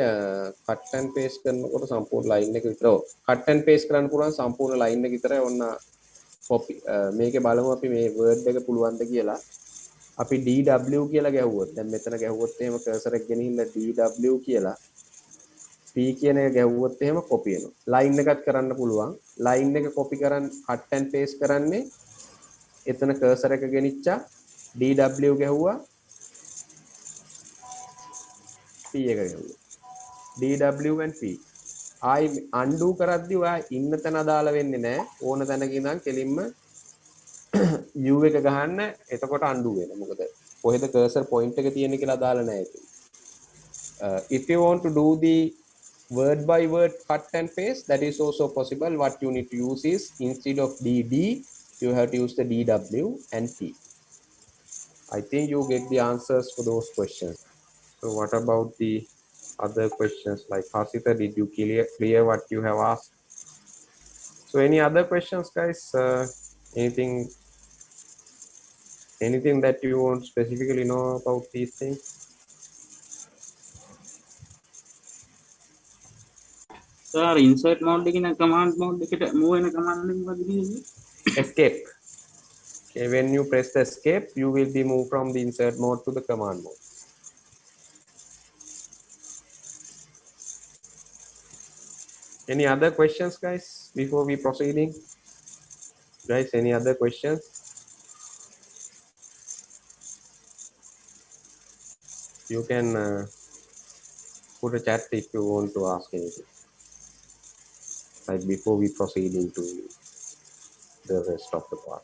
cut and paste කරනකොට සම්පූර්ණ line එක විතර cut and paste කරන්න පුළුවන් සම්පූර්ණ line එක විතරයි ඔන්න copy මේකේ බලමු අපි මේ word එක පුළුවන්ද කියලා අපි DW කියලා ගැහුවොත් දැන් මෙතන ගැහුවොත් එහෙම cursor එක ගෙනහිල්ලා DW කියලා P කියන එක ගැහුවොත් එහෙම copy වෙනවා line එකත් කරන්න පුළුවන් line එක copy කරන් cut and paste කරන්නේ එතන cursor එක ගෙනිච්චා DW ගැහුවා P එක ගැහුවා DW and P ආයි undo කරද්දි ඔයා ඉන්න තැන අදාළ වෙන්නේ නැහැ ඕන තැනක ඉඳන් කෙලින්ම U එක ගහන්න එතකොට undo වෙනවා මොකද කොහෙද cursor point එක තියෙන්නේ කියලා අදාළ නැහැ ඒක. If you want to do the word by word cut and paste, that is also possible. What you need to use is instead of DD you have to use the DW and P. I think you get the answers for those questions. So what about the other questions? Like Hasita, did you clear what you have asked? So any other questions, guys? Anything that you want specifically know about these things? Sir, insert mode එකේ නම් command mode එකට move වෙන command එක මොකද කියන්නේ? Escape. Okay, when you press the escape, you will be moved from the insert mode to the command mode. Any other questions, guys, before we proceeding? Guys, any other questions? You can put a chat if you want to ask anything, like before we proceed into the rest of the part.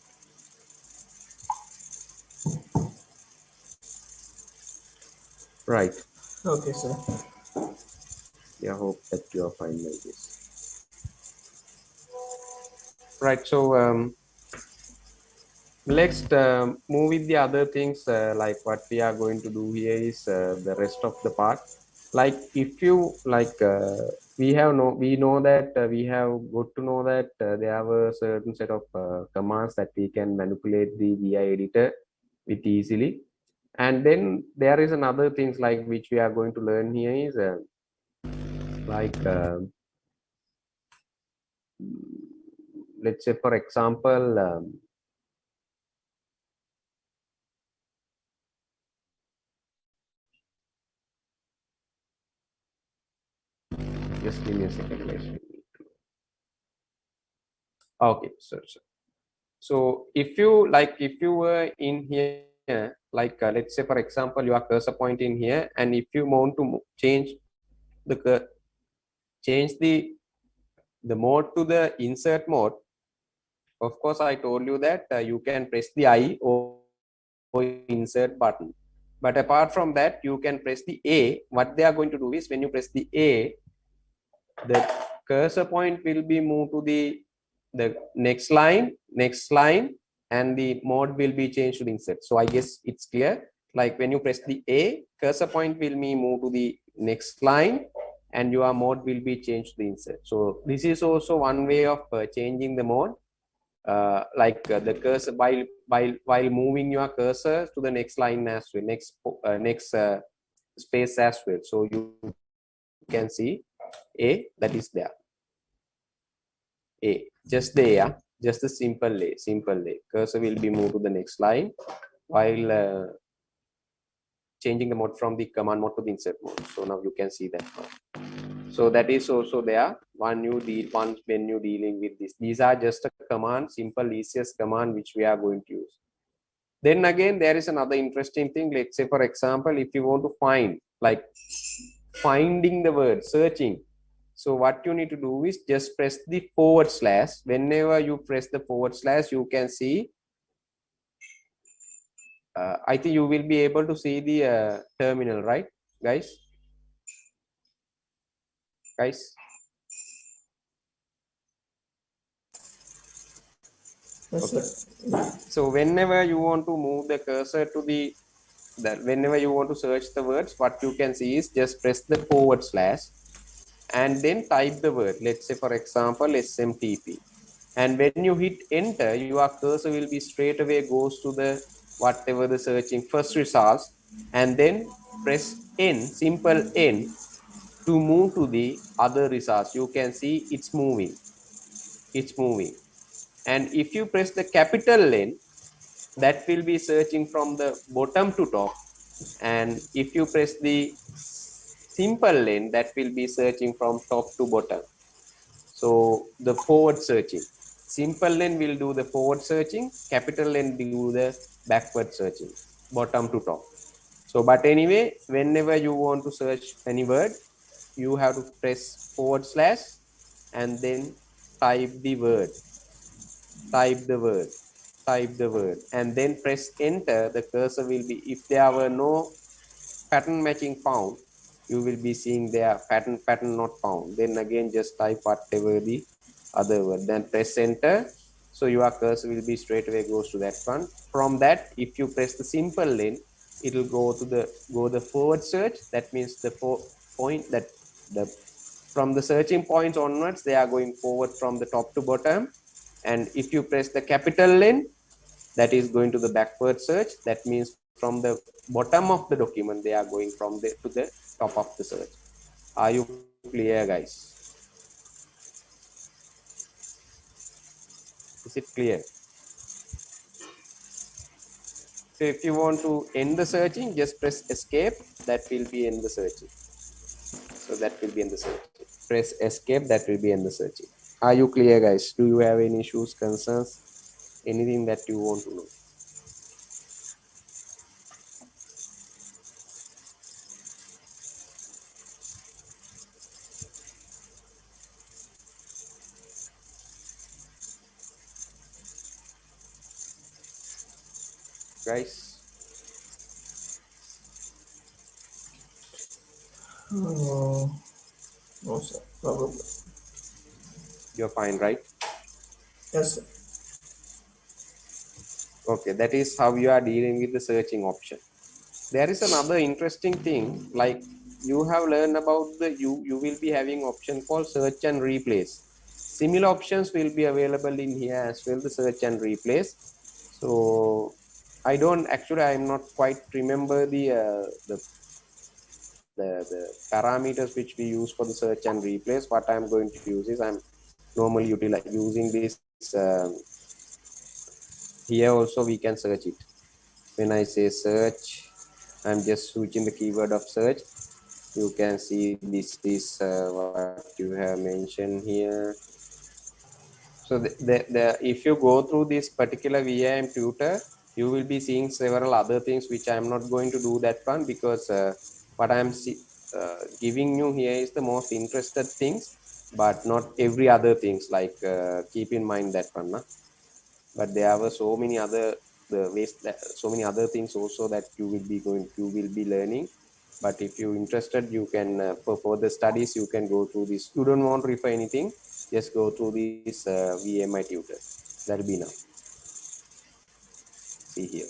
Right. Okay, sir. Yeah, I hope that you are fine like this. Right. So let's move with the other things. Like what we are going to do here is the rest of the part. Like if you like, we know that we have got to know that there are a certain set of commands that we can manipulate the VI editor with easily. And then there is another things like which we are going to learn here is like let's say for example just give me a second. Okay, so if you like, if you were in here, like let's say for example your cursor point in here, and if you want to change the mode to the insert mode, of course I told you that you can press the I or insert button, but apart from that you can press the A. What they are going to do is when you press the A, the cursor point will be moved to the next line, and the mode will be changed to the insert. So I guess it's clear. Like when you press the A, cursor point will be moved to the next line, and your mode will be changed to the insert. So this is also one way of changing the mode. The cursor while moving your cursor to the next line as well, next space as well. So you can see A, that is there. A, just the A, yeah? Just a simple A. Cursor will be moved to the next line while changing the mode from the command mode to the insert mode. So now you can see that now. So that is also there. When you dealing with this, these are just a command, simple easiest command which we are going to use. Then again, there is another interesting thing. Let's say for example, if you want to find, like finding the word, searching. So what you need to do is just press the /. Whenever you press the /, you can see, I think you will be able to see the terminal, right, guys? Yes, Okay. sir. So whenever you want to move the cursor to whenever you want to search the words, what you can see is just press the / and then type the word. Let's say for example SMTP, and when you hit enter, your cursor will be straight away goes to the whatever the searching first results, and then press N, simple N, to move to the other results. You can see it's moving, and if you press the capital N, that will be searching from the bottom to top, and if you press the simple N, that will be searching from top to bottom. So the forward searching, simple N will do the forward searching, capital N do the backward searching, bottom to top. So but anyway, whenever you want to search any word, you have to press / and then type the word, and then press enter. The cursor will be, if there were no pattern matching found, you will be seeing their pattern not found. Then again just type whatever the other word, then press enter. So your cursor will be straight away goes to that one. From that, if you press the simple lane, it will go to the forward search. That means the point that the from the searching points onwards, they are going forward from the top to bottom. And if you press the capital lane, that is going to the backward search. That means from the bottom of the document, they are going from the to the top of the search. Are you clear, guys? Is it clear? So if you want to end the searching, just press escape. That will be end the searching. So that will be in the searching. Press escape. That will be in the searching. Are you clear, guys? Do you have any issues, concerns, anything that you want to know? guys? No, sir. No problem. You're fine, right? Yes, sir. Okay, that is how you are dealing with the searching option. There is another interesting thing, like you have learned about the you will be having option called search and replace. Similar options will be available in here as well, the search and replace. So I'm not quite remember the parameters which we use for the search and replace. What I'm going to use is I'm normally using this here also we can search it. When I say search, I'm just switching the keyword of search. You can see this is what you have mentioned here. So if you go through this particular Vim tutor, you will be seeing several other things which I'm not going to do that one, because what I'm giving you here is the most interested things, but not every other things. Like keep in mind that one. Nah? But there were so many other so many other things also that you will be learning. But if you're interested, you can for further studies you can go through this. You don't want to refer anything, just go through this Vmi Tutor. That'll be enough. See here,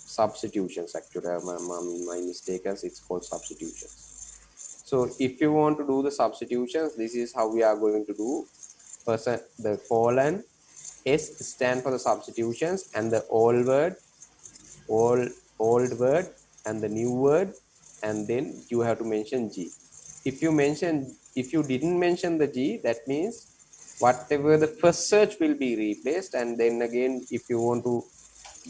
substitutions. Actually, my mistake, as it's called substitutions. So if you want to do the substitutions, this is how we are going to do. First, the colon S stand for the substitutions, and the old word and the new word, and then you have to mention G. If you didn't mention the G, that means whatever the first search will be replaced, and then again if you want to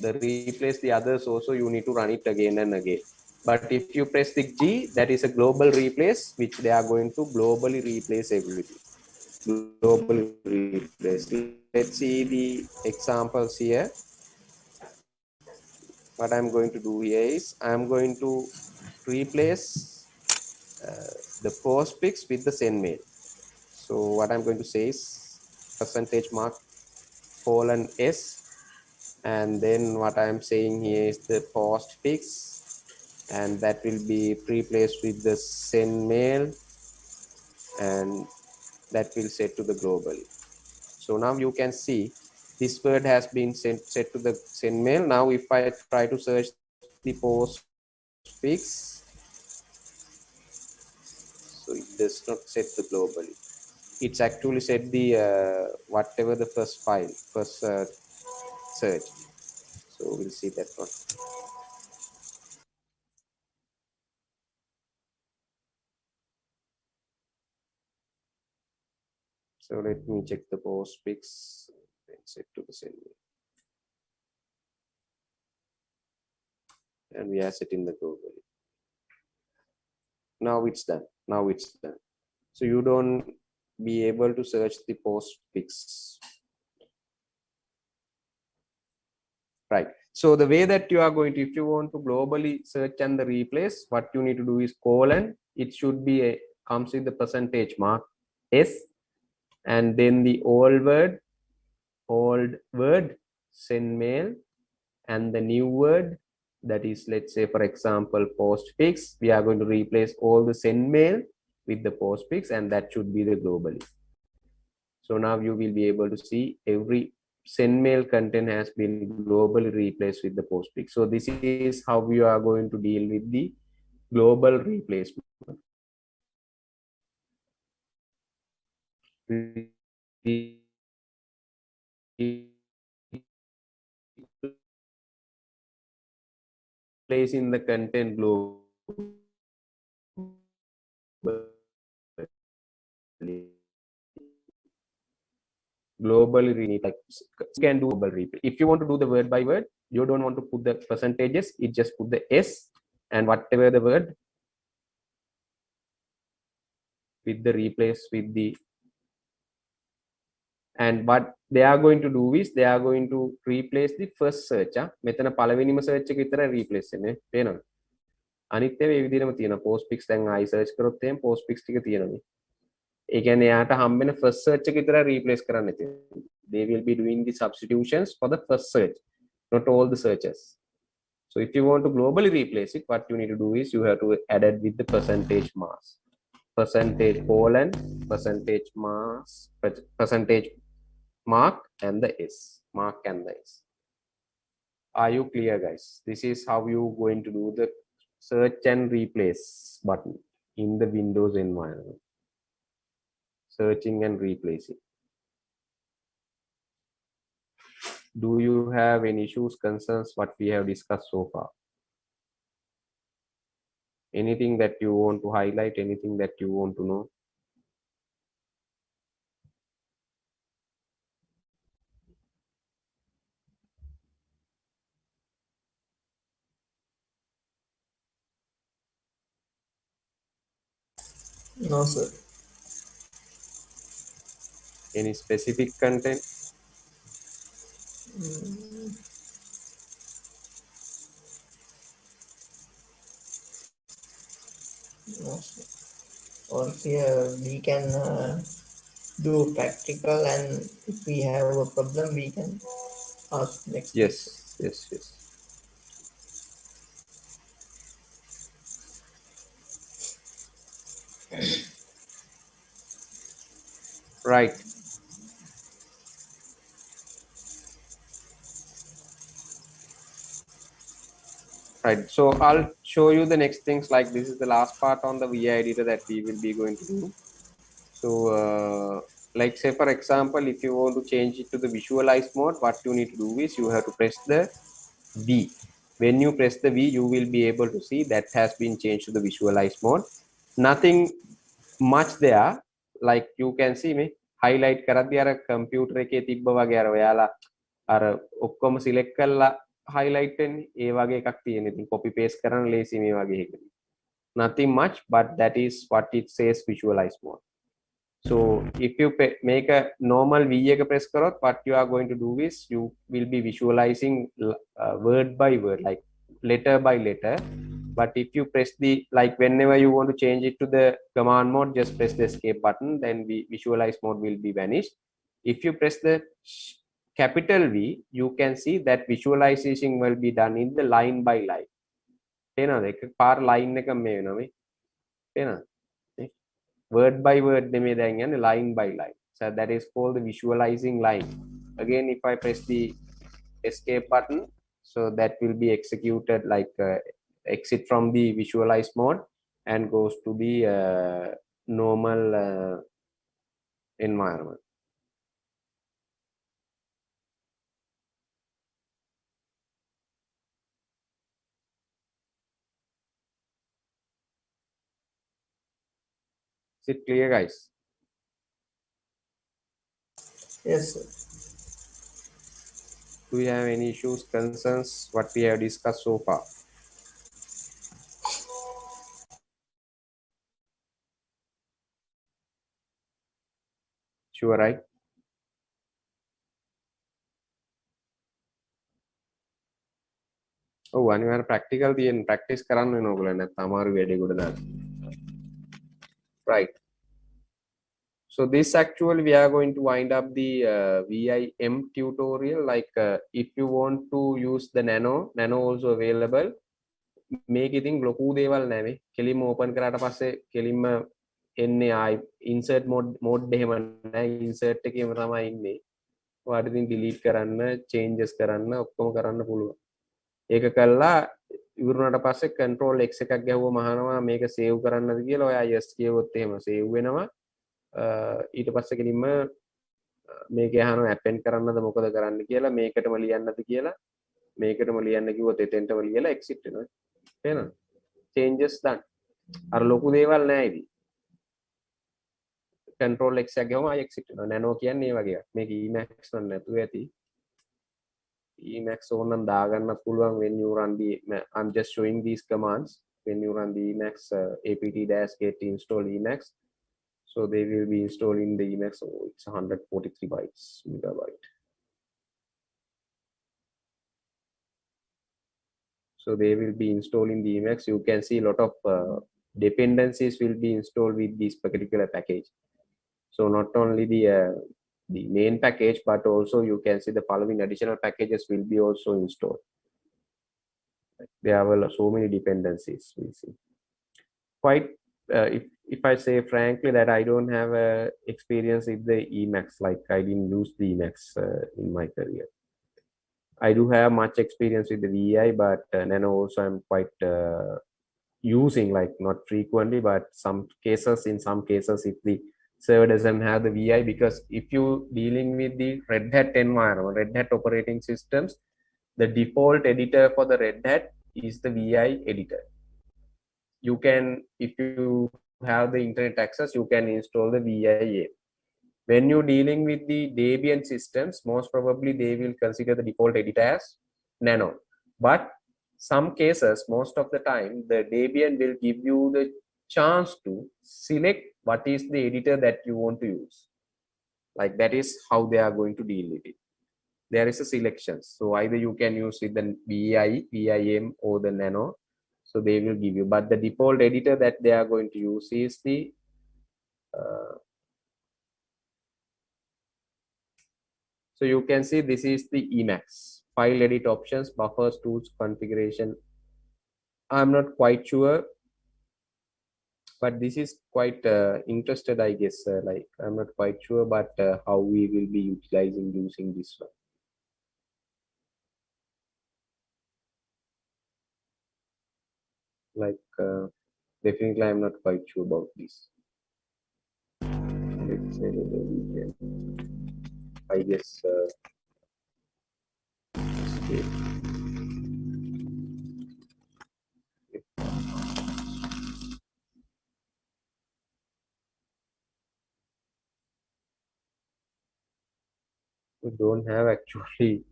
replace the others also, you need to run it again and again. But if you press the G, that is a global replace, which they are going to globally replace everything. Global replace. Let's see the examples here. What I'm going to do here is I'm going to replace the postfix with the send mail. So what I'm going to say is %mark colon S, and then what I'm saying here is the postfix, and that will be replaced with the send mail, and that will set to the global. So now you can see this word has been set to the send mail. Now if I try to search the postfix, so it does not set the globally. It's actually set the whatever the first search. So we'll see that one. So let me check the postfix and set to the send mail. And we are setting the globally. Now it's done. So you don't be able to search the postfix. Right. So the way that you are going to, if you want to globally search and the replace, what you need to do is colon. It should be comes with the %mark S, and then the old word, send mail, and the new word, that is, let's say for example postfix. We are going to replace all the send mail with the postfix, and that should be the globally. So now you will be able to see every send mail content has been globally replaced with the postfix. So this is how we are going to deal with the global replacement. Placing the content globally. Globally, like you can do global replay. If you want to do the word by word, you don't want to put the percentages, it just put the S and whatever the word with the replace with the, and what they are going to do is they are going to replace the first search. මෙතන පළවෙනිම search එක විතරයි replace වෙන්නේ. පේනවද? අනිත් ඒවා මේ විදිහටම තියෙනවා. postfix දැන් ආයි search කරොත් එහෙම postfix ටික තියෙනවා. ඒ කියන්නේ එයාට හම්බෙන first search එක විතරයි replace කරන්න තියෙන්නේ. They will be doing the substitutions for the first search. not all the searches. So if you want to globally replace it, what you need to do is you have to add it with the percentage mass, percentage colon, percentage mass, percentage mark and the S, mark and the S. Are you clear, guys? This is how you going to do the search and replace button in the Windows environment. Searching and replacing. Do you have any issues, concerns, what we have discussed so far? Anything that you want to highlight, anything that you want to know? No, sir. Any specific content? No, sir. Or here we can do practical, and if we have a problem, we can ask next week. Yes, yes, yes. Right. Right. So I'll show you the next things, like this is the last part on the VI editor that we will be going to do. So like say for example, if you want to change it to the visualize mode, what you need to do is you have to press the V. When you press the V, you will be able to see that has been changed to the visualize mode. Nothing much there, like you can see me highlight කරද්දී අර computer එකේ තිබ්බ වගේ අර ඔයාලා අර ඔක්කොම select කරලා highlight වෙන්නේ ඒ වගේ එකක් තියෙන. ඉතින් copy paste කරන්න ලේසි මේ වගේ එකකින්. Nothing much, but that is what it says visualize mode. So if you make a normal V එක press කරොත් what you are going to do is you will be visualizing word by word, like letter by letter. But if you press the, like whenever you want to change it to the command mode, just press the escape button, then the visualize mode will be vanished. If you press the capital V, you can see that visualization will be done in the line by line. තේනවද? එක පාර line එක මේ වෙනවා මේ. තේනවද? Word by word නෙමෙයි දැන් යන්නේ line by line. So that is called the visualizing line. Again, if I press the escape button, so that will be executed like exit from the visualize mode and goes to the normal environment. Is it clear, guys? Yes, sir. Do you have any issues, concerns, what we have discussed so far? Sure, right? Oh, අනිවාර්ය practical තියෙන practice කරන්න වෙන ඕගොල්ලෝ නැත්නම් අමාරු වැඩේ ගොඩ දාන්න. Right. So this actually we are going to wind up the Vim tutorial. Like if you want to use the nano also available. මේක ඉතින් ලොකු දේවල් නෑ මේ. කෙලින්ම open කරාට පස්සේ කෙලින්ම එන්නේ ආයි insert mode එහෙම නෑ. insert එකේම තමයි ඉන්නේ. ඔයාලට ඉතින් delete කරන්න, changes කරන්න, ඔක්කොම කරන්න පුළුවන්. ඒක කළා ඉවරුනට පස්සේ control x එකක් ගැහුවම අහනවා මේක save කරන්නද කියලා. ඔයා yes කියවොත් එහෙම save වෙනවා. ඊට පස්සේ කෙලින්ම මේක අහනවා append කරන්නද මොකද කරන්න කියලා, මේකටම ලියන්නද කියලා, මේකටම ලියන්න කිව්වොත් එතෙන්ටම ලියලා exit වෙනවා. තේරෙනවද? changes done. අර ලොකු දේවල් නෑ ඉතින්. control x එක ගියම ආයෙ exit වෙනවා. nano කියන්නේ ඒ වගේ එකක්. මේක emax නම් නැතුව ඇති. emax ඕනනම් දාගන්නත් පුළුවන් when you run the I'm just showing these commands. When you run the emax apt-get install emax, so they will be installing the emax. Oh, it's 143 bytes megabyte. So they will be installing the emax. You can see a lot of dependencies will be installed with this particular package. So not only the the main package, but also you can see the following additional packages will be also installed. There are so many dependencies. We see quite. If I say frankly that I don't have experience with the Emacs, like I didn't use the Emacs in my career. I do have much experience with the VI, but Nano also I'm quite using, like not frequently, but in some cases, if the server doesn't have the VI, because if you dealing with the Red Hat environment, Red Hat operating systems, the default editor for the Red Hat is the VI editor. You can, if you have the internet access, you can install the VIA. When you're dealing with the Debian systems, most probably they will consider the default editor as Nano. But some cases, most of the time, the Debian will give you the chance to select what is the editor that you want to use. Like that is how they are going to deal with it. There is a selection. So either you can use with the VI, VIM or the Nano. So they will give you. But the default editor that they are going to use is the so you can see this is the Emacs. File edit options, buffers, tools, configuration. I'm not quite sure, but this is quite interested, I guess. Like I'm not quite sure, but how we will be utilizing using this one. Like definitely, I'm not quite sure about this. Let's say I guess. Okay. We don't have actually.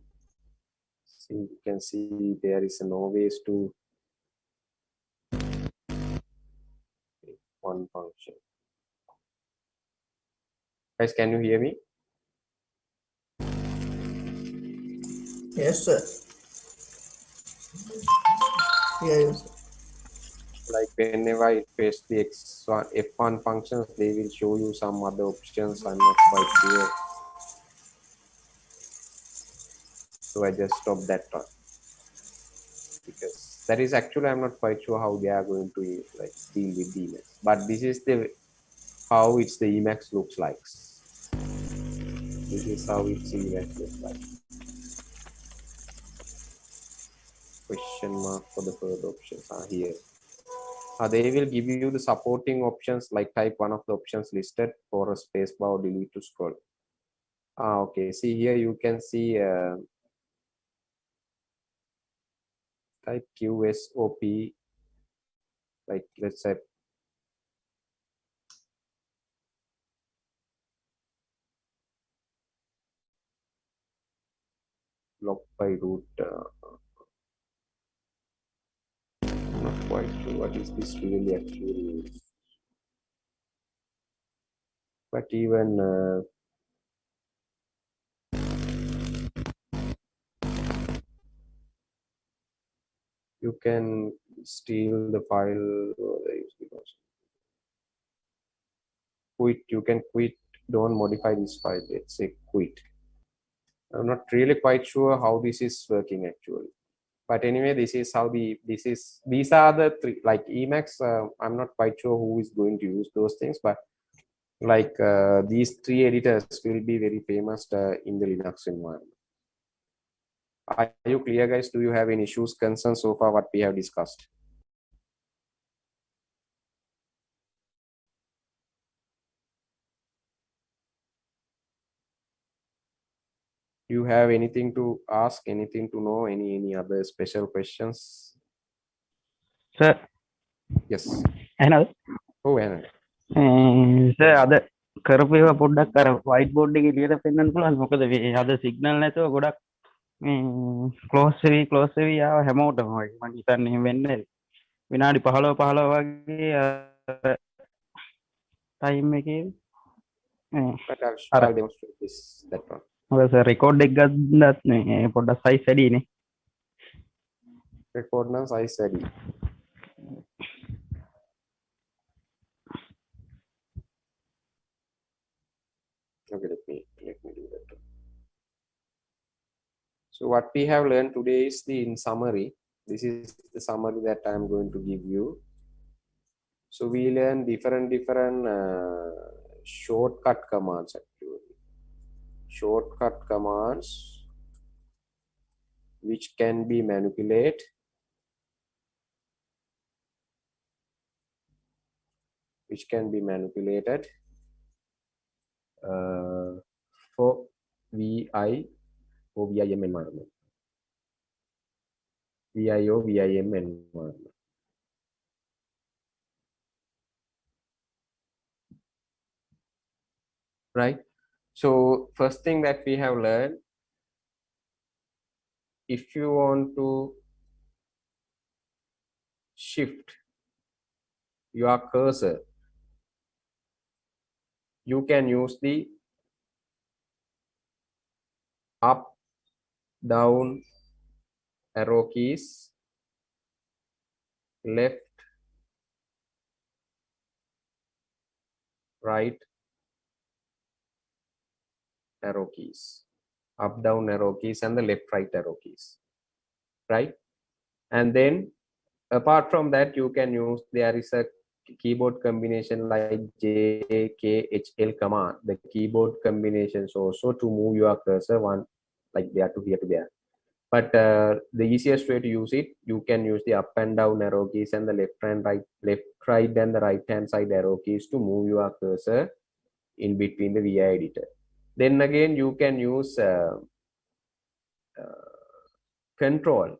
See, you can see there is no ways to one function. Guys, can you hear me? Yes, sir. Yes. Like whenever I paste the F1 functions, they will show you some other options. I'm not quite sure. So I just stopped that one. Because that is actually, I'm not quite sure how they are going to like deal with the Emacs. But this is how it's the Emacs looks like. This is how it's Emacs looks like. Question mark for the further options are here. They will give you the supporting options, like type one of the options listed for a spacebar or delete to scroll. Okay, see here you can see type QSOP, like let's say block by root. I'm not quite sure what is this really actually. But even you can steal the file. Quit. You can quit. Don't modify this file. Let's say quit. I'm not really quite sure how this is working actually. But anyway, this is how these are the three, like Emacs. I'm not quite sure who is going to use those things, but like these three editors will be very famous in the Linux environment. Are you clear, guys? Do you have any issues, concerns so far what we have discussed? Do you have anything to ask, anything to know, any other special questions? Sir. Yes. Another. Oh, Anna. Sir, other කරපු ඒවා පොඩ්ඩක් අර white board එකේ ලියලා පෙන්නන්න පුළුවන්. මොකද මේ අද signal නැතුව ගොඩක් මේ close වෙවි ආව හැමෝටම වගේ. මම හිතන්නේ එහෙම වෙන්නේ විනාඩි 15 වගේ time එකේ But I'll demonstrate this that one. මොකද සර් record එක ගන්නත් මේ පොඩ්ඩක් size වැඩිනේ. Record නම් size වැඩි. Okay, let me do So what we have learned today is the in summary. This is the summary that I am going to give you. So we learn different shortcut commands actually. Shortcut commands which can be manipulated for VI or VIM environment. VI or VIM environment. Right. So first thing that we have learned, if you want to shift your cursor, you can use the up, down arrow keys, left, right arrow keys, up, down arrow keys, and the left, right arrow keys, right? And then apart from that, you can use, there is a keyboard combination like JKHL command, the keyboard combinations also to move your cursor one like there to here to there. But the easiest way to use it, you can use the up and down arrow keys and the left and right, and the right hand side arrow keys to move your cursor in between the VI editor. Then again, you can use control.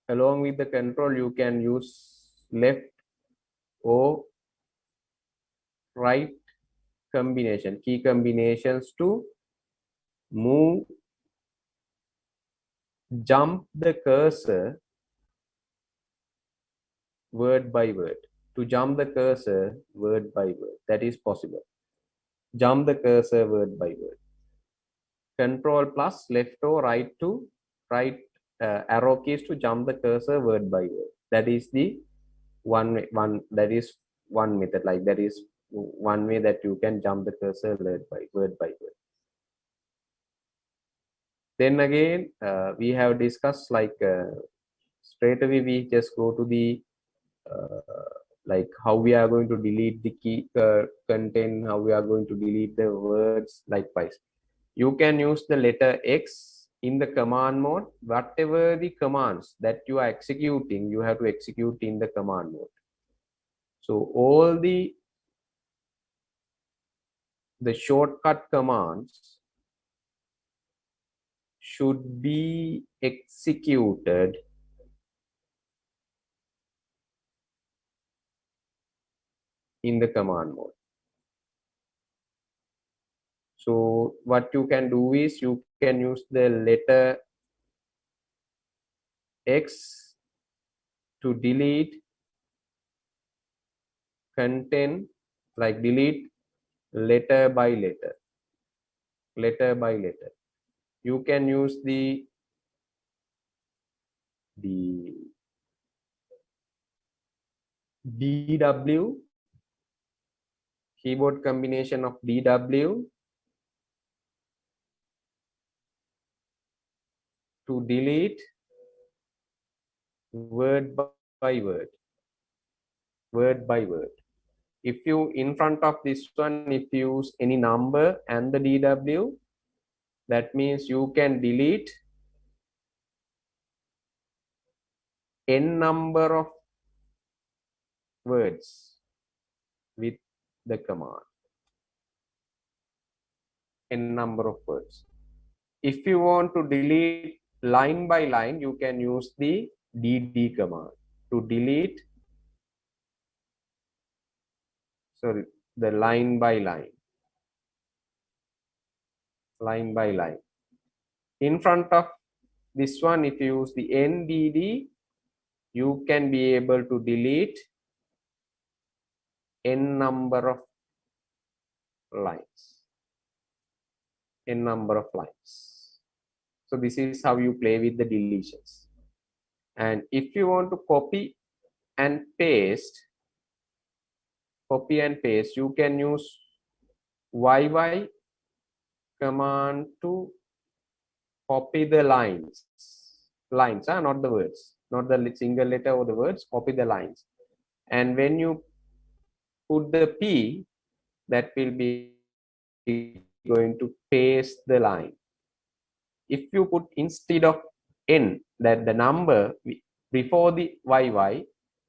Along with the control, you can use left or right combination, key combinations to move, jump the cursor word by word. To jump the cursor word by word, that is possible. Jump the cursor word by word. Control plus left or right to right arrow keys to jump the cursor word by word. That is the one method. Like that is one way that you can jump the cursor word by word. Then again, we have discussed like straight away we just go to the like how we are going to delete the key content, how we are going to delete the words. Likewise, you can use the letter X in the command mode. Whatever the commands that you are executing, you have to execute in the command mode. So all the shortcut commands should be executed in the command mode. So what you can do is you can use the letter X to delete content, like delete letter by letter. You can use the DW, keyboard combination of DW to delete word by word. If you in front of this one, if you use any number and the DW, that means you can delete n number of words with the command. N number of words. If you want to delete line by line, you can use the DD command to delete, sorry, the line by line. In front of this one, if you use the NDD, you can be able to delete n number of lines. So this is how you play with the deletions. And if you want to copy and paste, you can use YY command to copy the lines, not the words, not the single letter or the words, copy the lines. And when you put the P, that will be going to paste the line. If you put instead of N, that the number before the YY,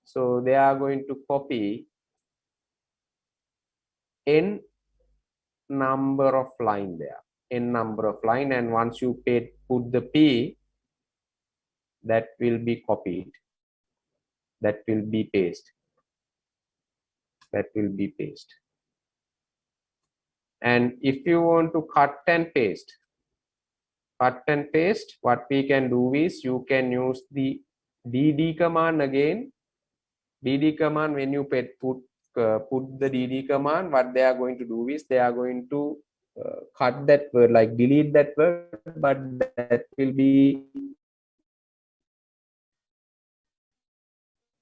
so they are going to copy N number of line there, N number of line, and once you put the P, that will be copied, that will be paste, that will be paste. And if you want to cut and paste, what we can do is you can use the dd command again. dd command, when you put the dd command, what they are going to do is they are going to cut that word, like delete that word, but that will be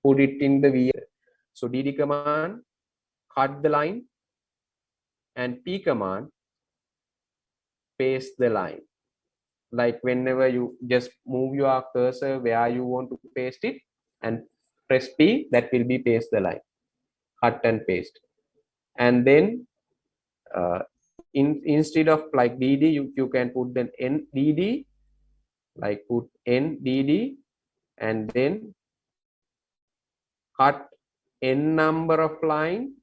put it in the V. So dd command cut the line, and p command paste the line. Like whenever you just move your cursor where you want to paste it and press P, that will be paste the line, cut and paste. And then instead of like dd, you can put then ndd, like put ndd, and then cut n number of line,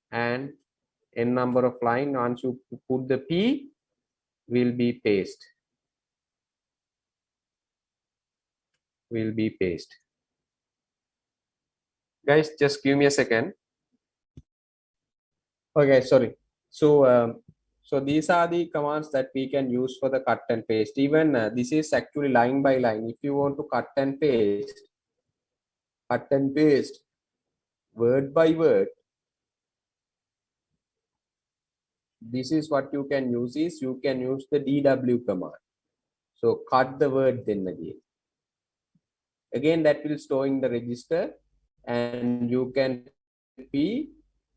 and n number of line, once you put the P, will be paste, will be paste. Guys, just give me a second. Okay, sorry. So so these are the commands that we can use for the cut and paste. Even this is actually line by line. If you want to cut and paste word by word, this is what you can use, is you can use the dw command. So cut the word, then again that will store in the register, and you can P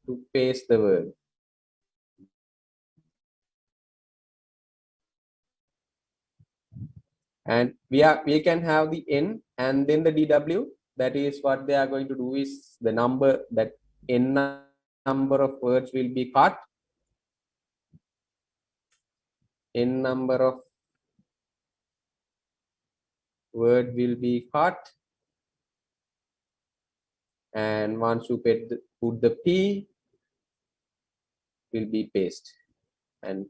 to paste the word. And we can have the n and then the dw. That is what they are going to do, is the number, that n number of words will be cut, n number of word will be cut, and once you put the P, will be paste, and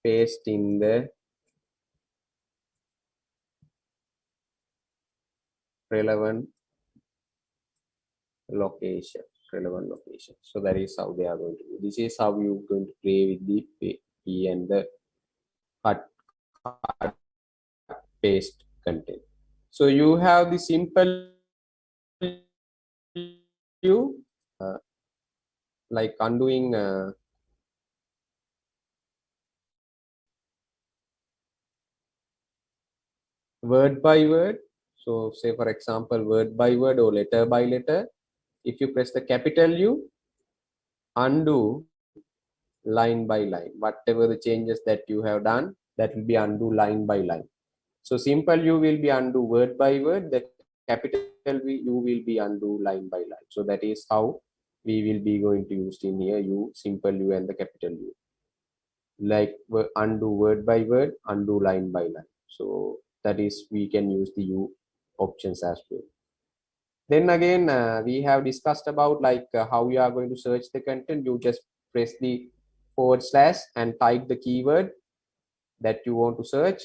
paste in the relevant location. So that is how they are going to do. This is how you're going to play with the P and the cut paste content. So you have the simple like undoing word by word. So say for example, word by word or letter by letter. If you press the capital U, undo line by line. Whatever the changes that you have done, that will be undo line by line. So simple U will be undo word by word. The capital U will be undo line by line. So that is how we will be going to use in here, U, simple U, and the capital U. Like undo word by word, undo line by line. So that is, we can use the U options as well. Then again, we have discussed about like how you are going to search the content. You just press the / and type the keyword that you want to search.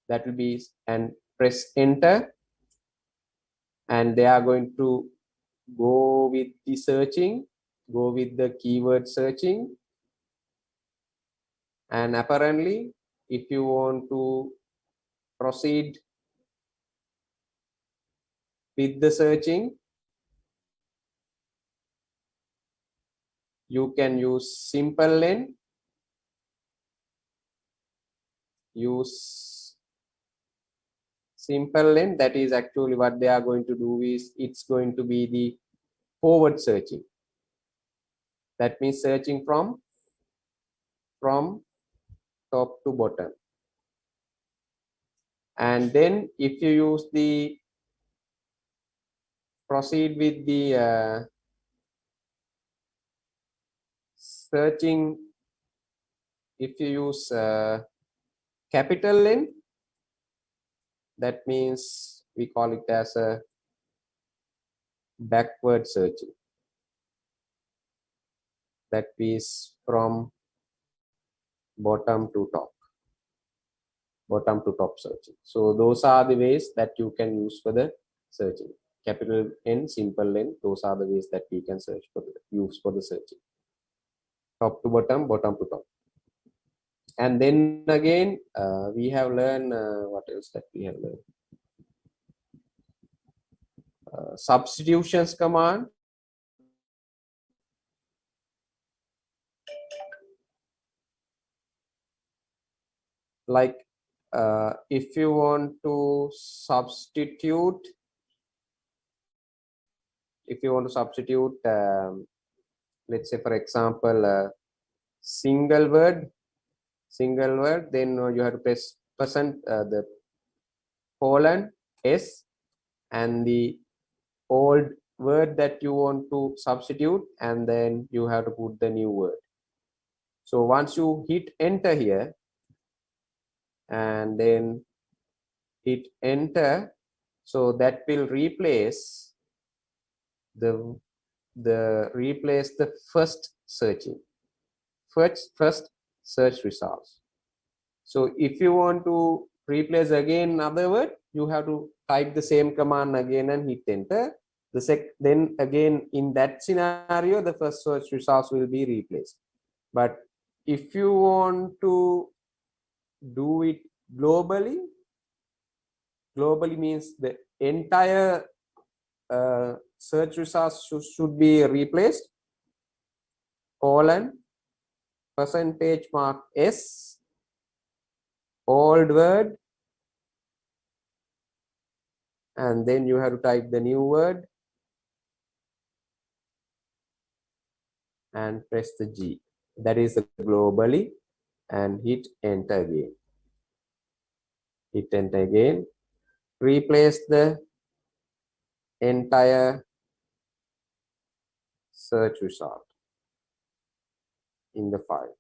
That will be, and press enter, and they are going to go with the searching, go with the keyword searching. And apparently, if you want to proceed with the searching, you can use simple len, use simple len. That is actually what they are going to do, is it's going to be the forward searching. That means searching from from top to bottom. And then if you use the proceed with the searching, if you use capital N, that means we call it as a backward searching. That is from bottom to top, bottom to top searching. So those are the ways that you can use for the searching. Capital N, simple N, those are the ways that we can search for the use for the searching. Top to bottom, bottom to top. And then again, we have learned what else that we have learned. Substitutions command. Like if you want to substitute, let's say for example, single word, then you have to press the colon S and the old word that you want to substitute, and then you have to put the new word. So once you hit enter here and then hit enter, so that will replace the first searching, first search results. So if you want to replace again another word, you have to type the same command again and hit enter. Then again in that scenario, the first search results will be replaced. But if you want to do it globally means the entire search results should be replaced. Colon %S old word, and then you have to type the new word and press the G. That is globally, and hit enter again. Hit enter again. Replace the entire search result in the file.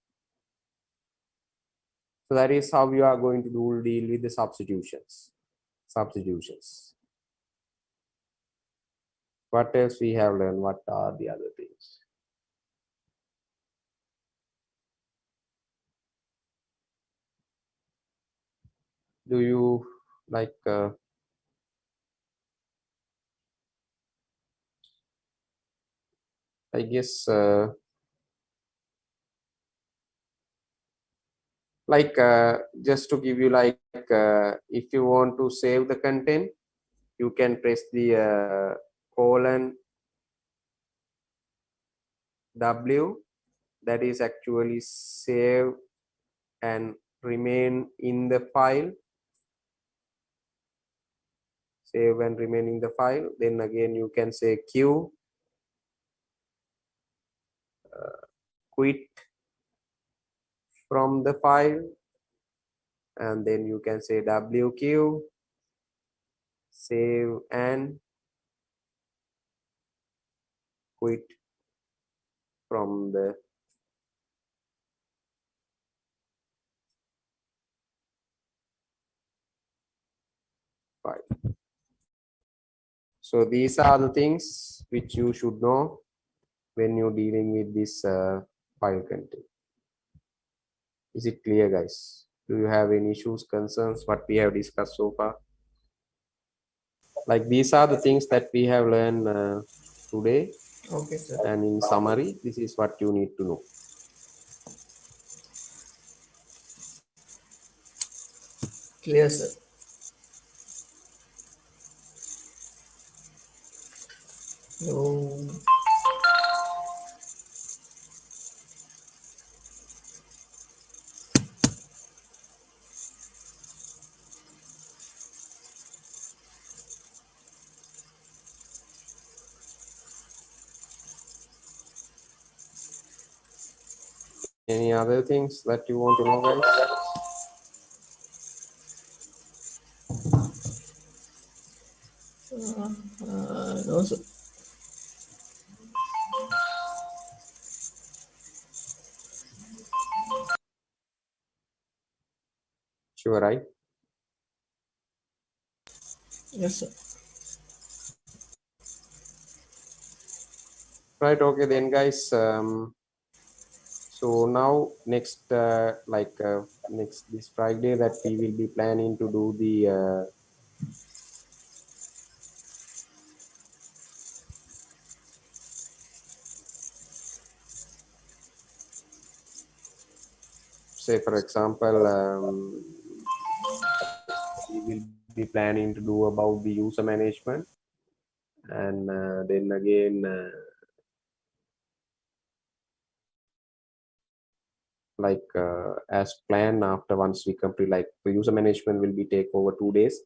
So that is how you are going to deal with the substitutions. What else we have learned? What are the other things? Do you like I guess just to give you if you want to save the content, you can press the colon W. That is actually save and remain in the file. Save and remain in the file. Then again you can say Q, quit from the file, and then you can say WQ, save and quit from the file. So these are the things which you should know when you're dealing with this file content. Is it clear, guys? Do you have any issues, concerns, what we have discussed so far? Like these are the things that we have learned today. Okay, sir. And in summary, this is what you need to know. Clear, sir. So, Any other things that you want to know, guys? No, sir. Sure, right? Yes, sir. Right, okay then, guys. So now next next this Friday that we will be planning to do the say for example we will be planning to do about the user management, and then again as planned, after once we complete, like the user management will be take over 2 days.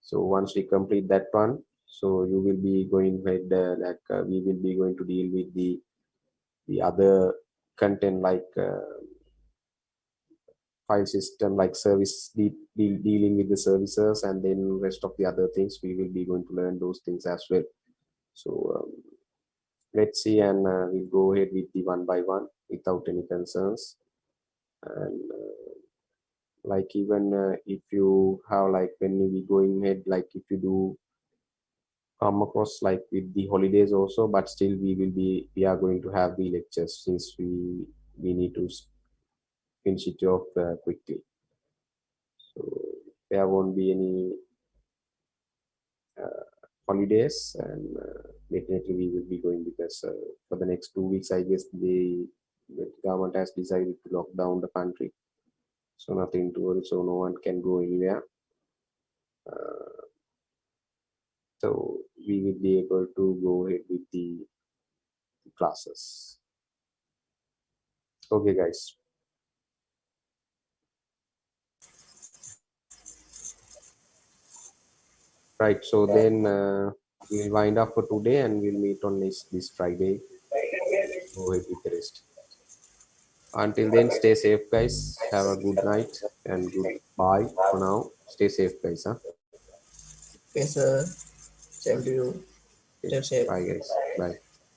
So once we complete that one, so you will be going with we will be going to deal with the other content like file system, like dealing with the services, and then rest of the other things we will be going to learn those things as well. So let's see, and we'll go ahead with the one by one without any concerns. And like even if you have like when we going ahead, like if you do come across like with the holidays also, but still we are going to have the lectures, since we need to finish it off quickly. So there won't be any holidays, and definitely we will be going, because for the next 2 weeks I guess the government has decided to lock down the country, so nothing to worry, so no one can go anywhere. So we will be able to go ahead with the classes. Okay, guys. Right. So then we'll wind up for today, and we'll meet on this Friday. Go ahead with the rest. Until then, stay safe, guys. Have a good night and goodbye for now. Stay safe, guys. Huh? Yes, sir. Same to you. Stay safe. Bye, guys. Bye.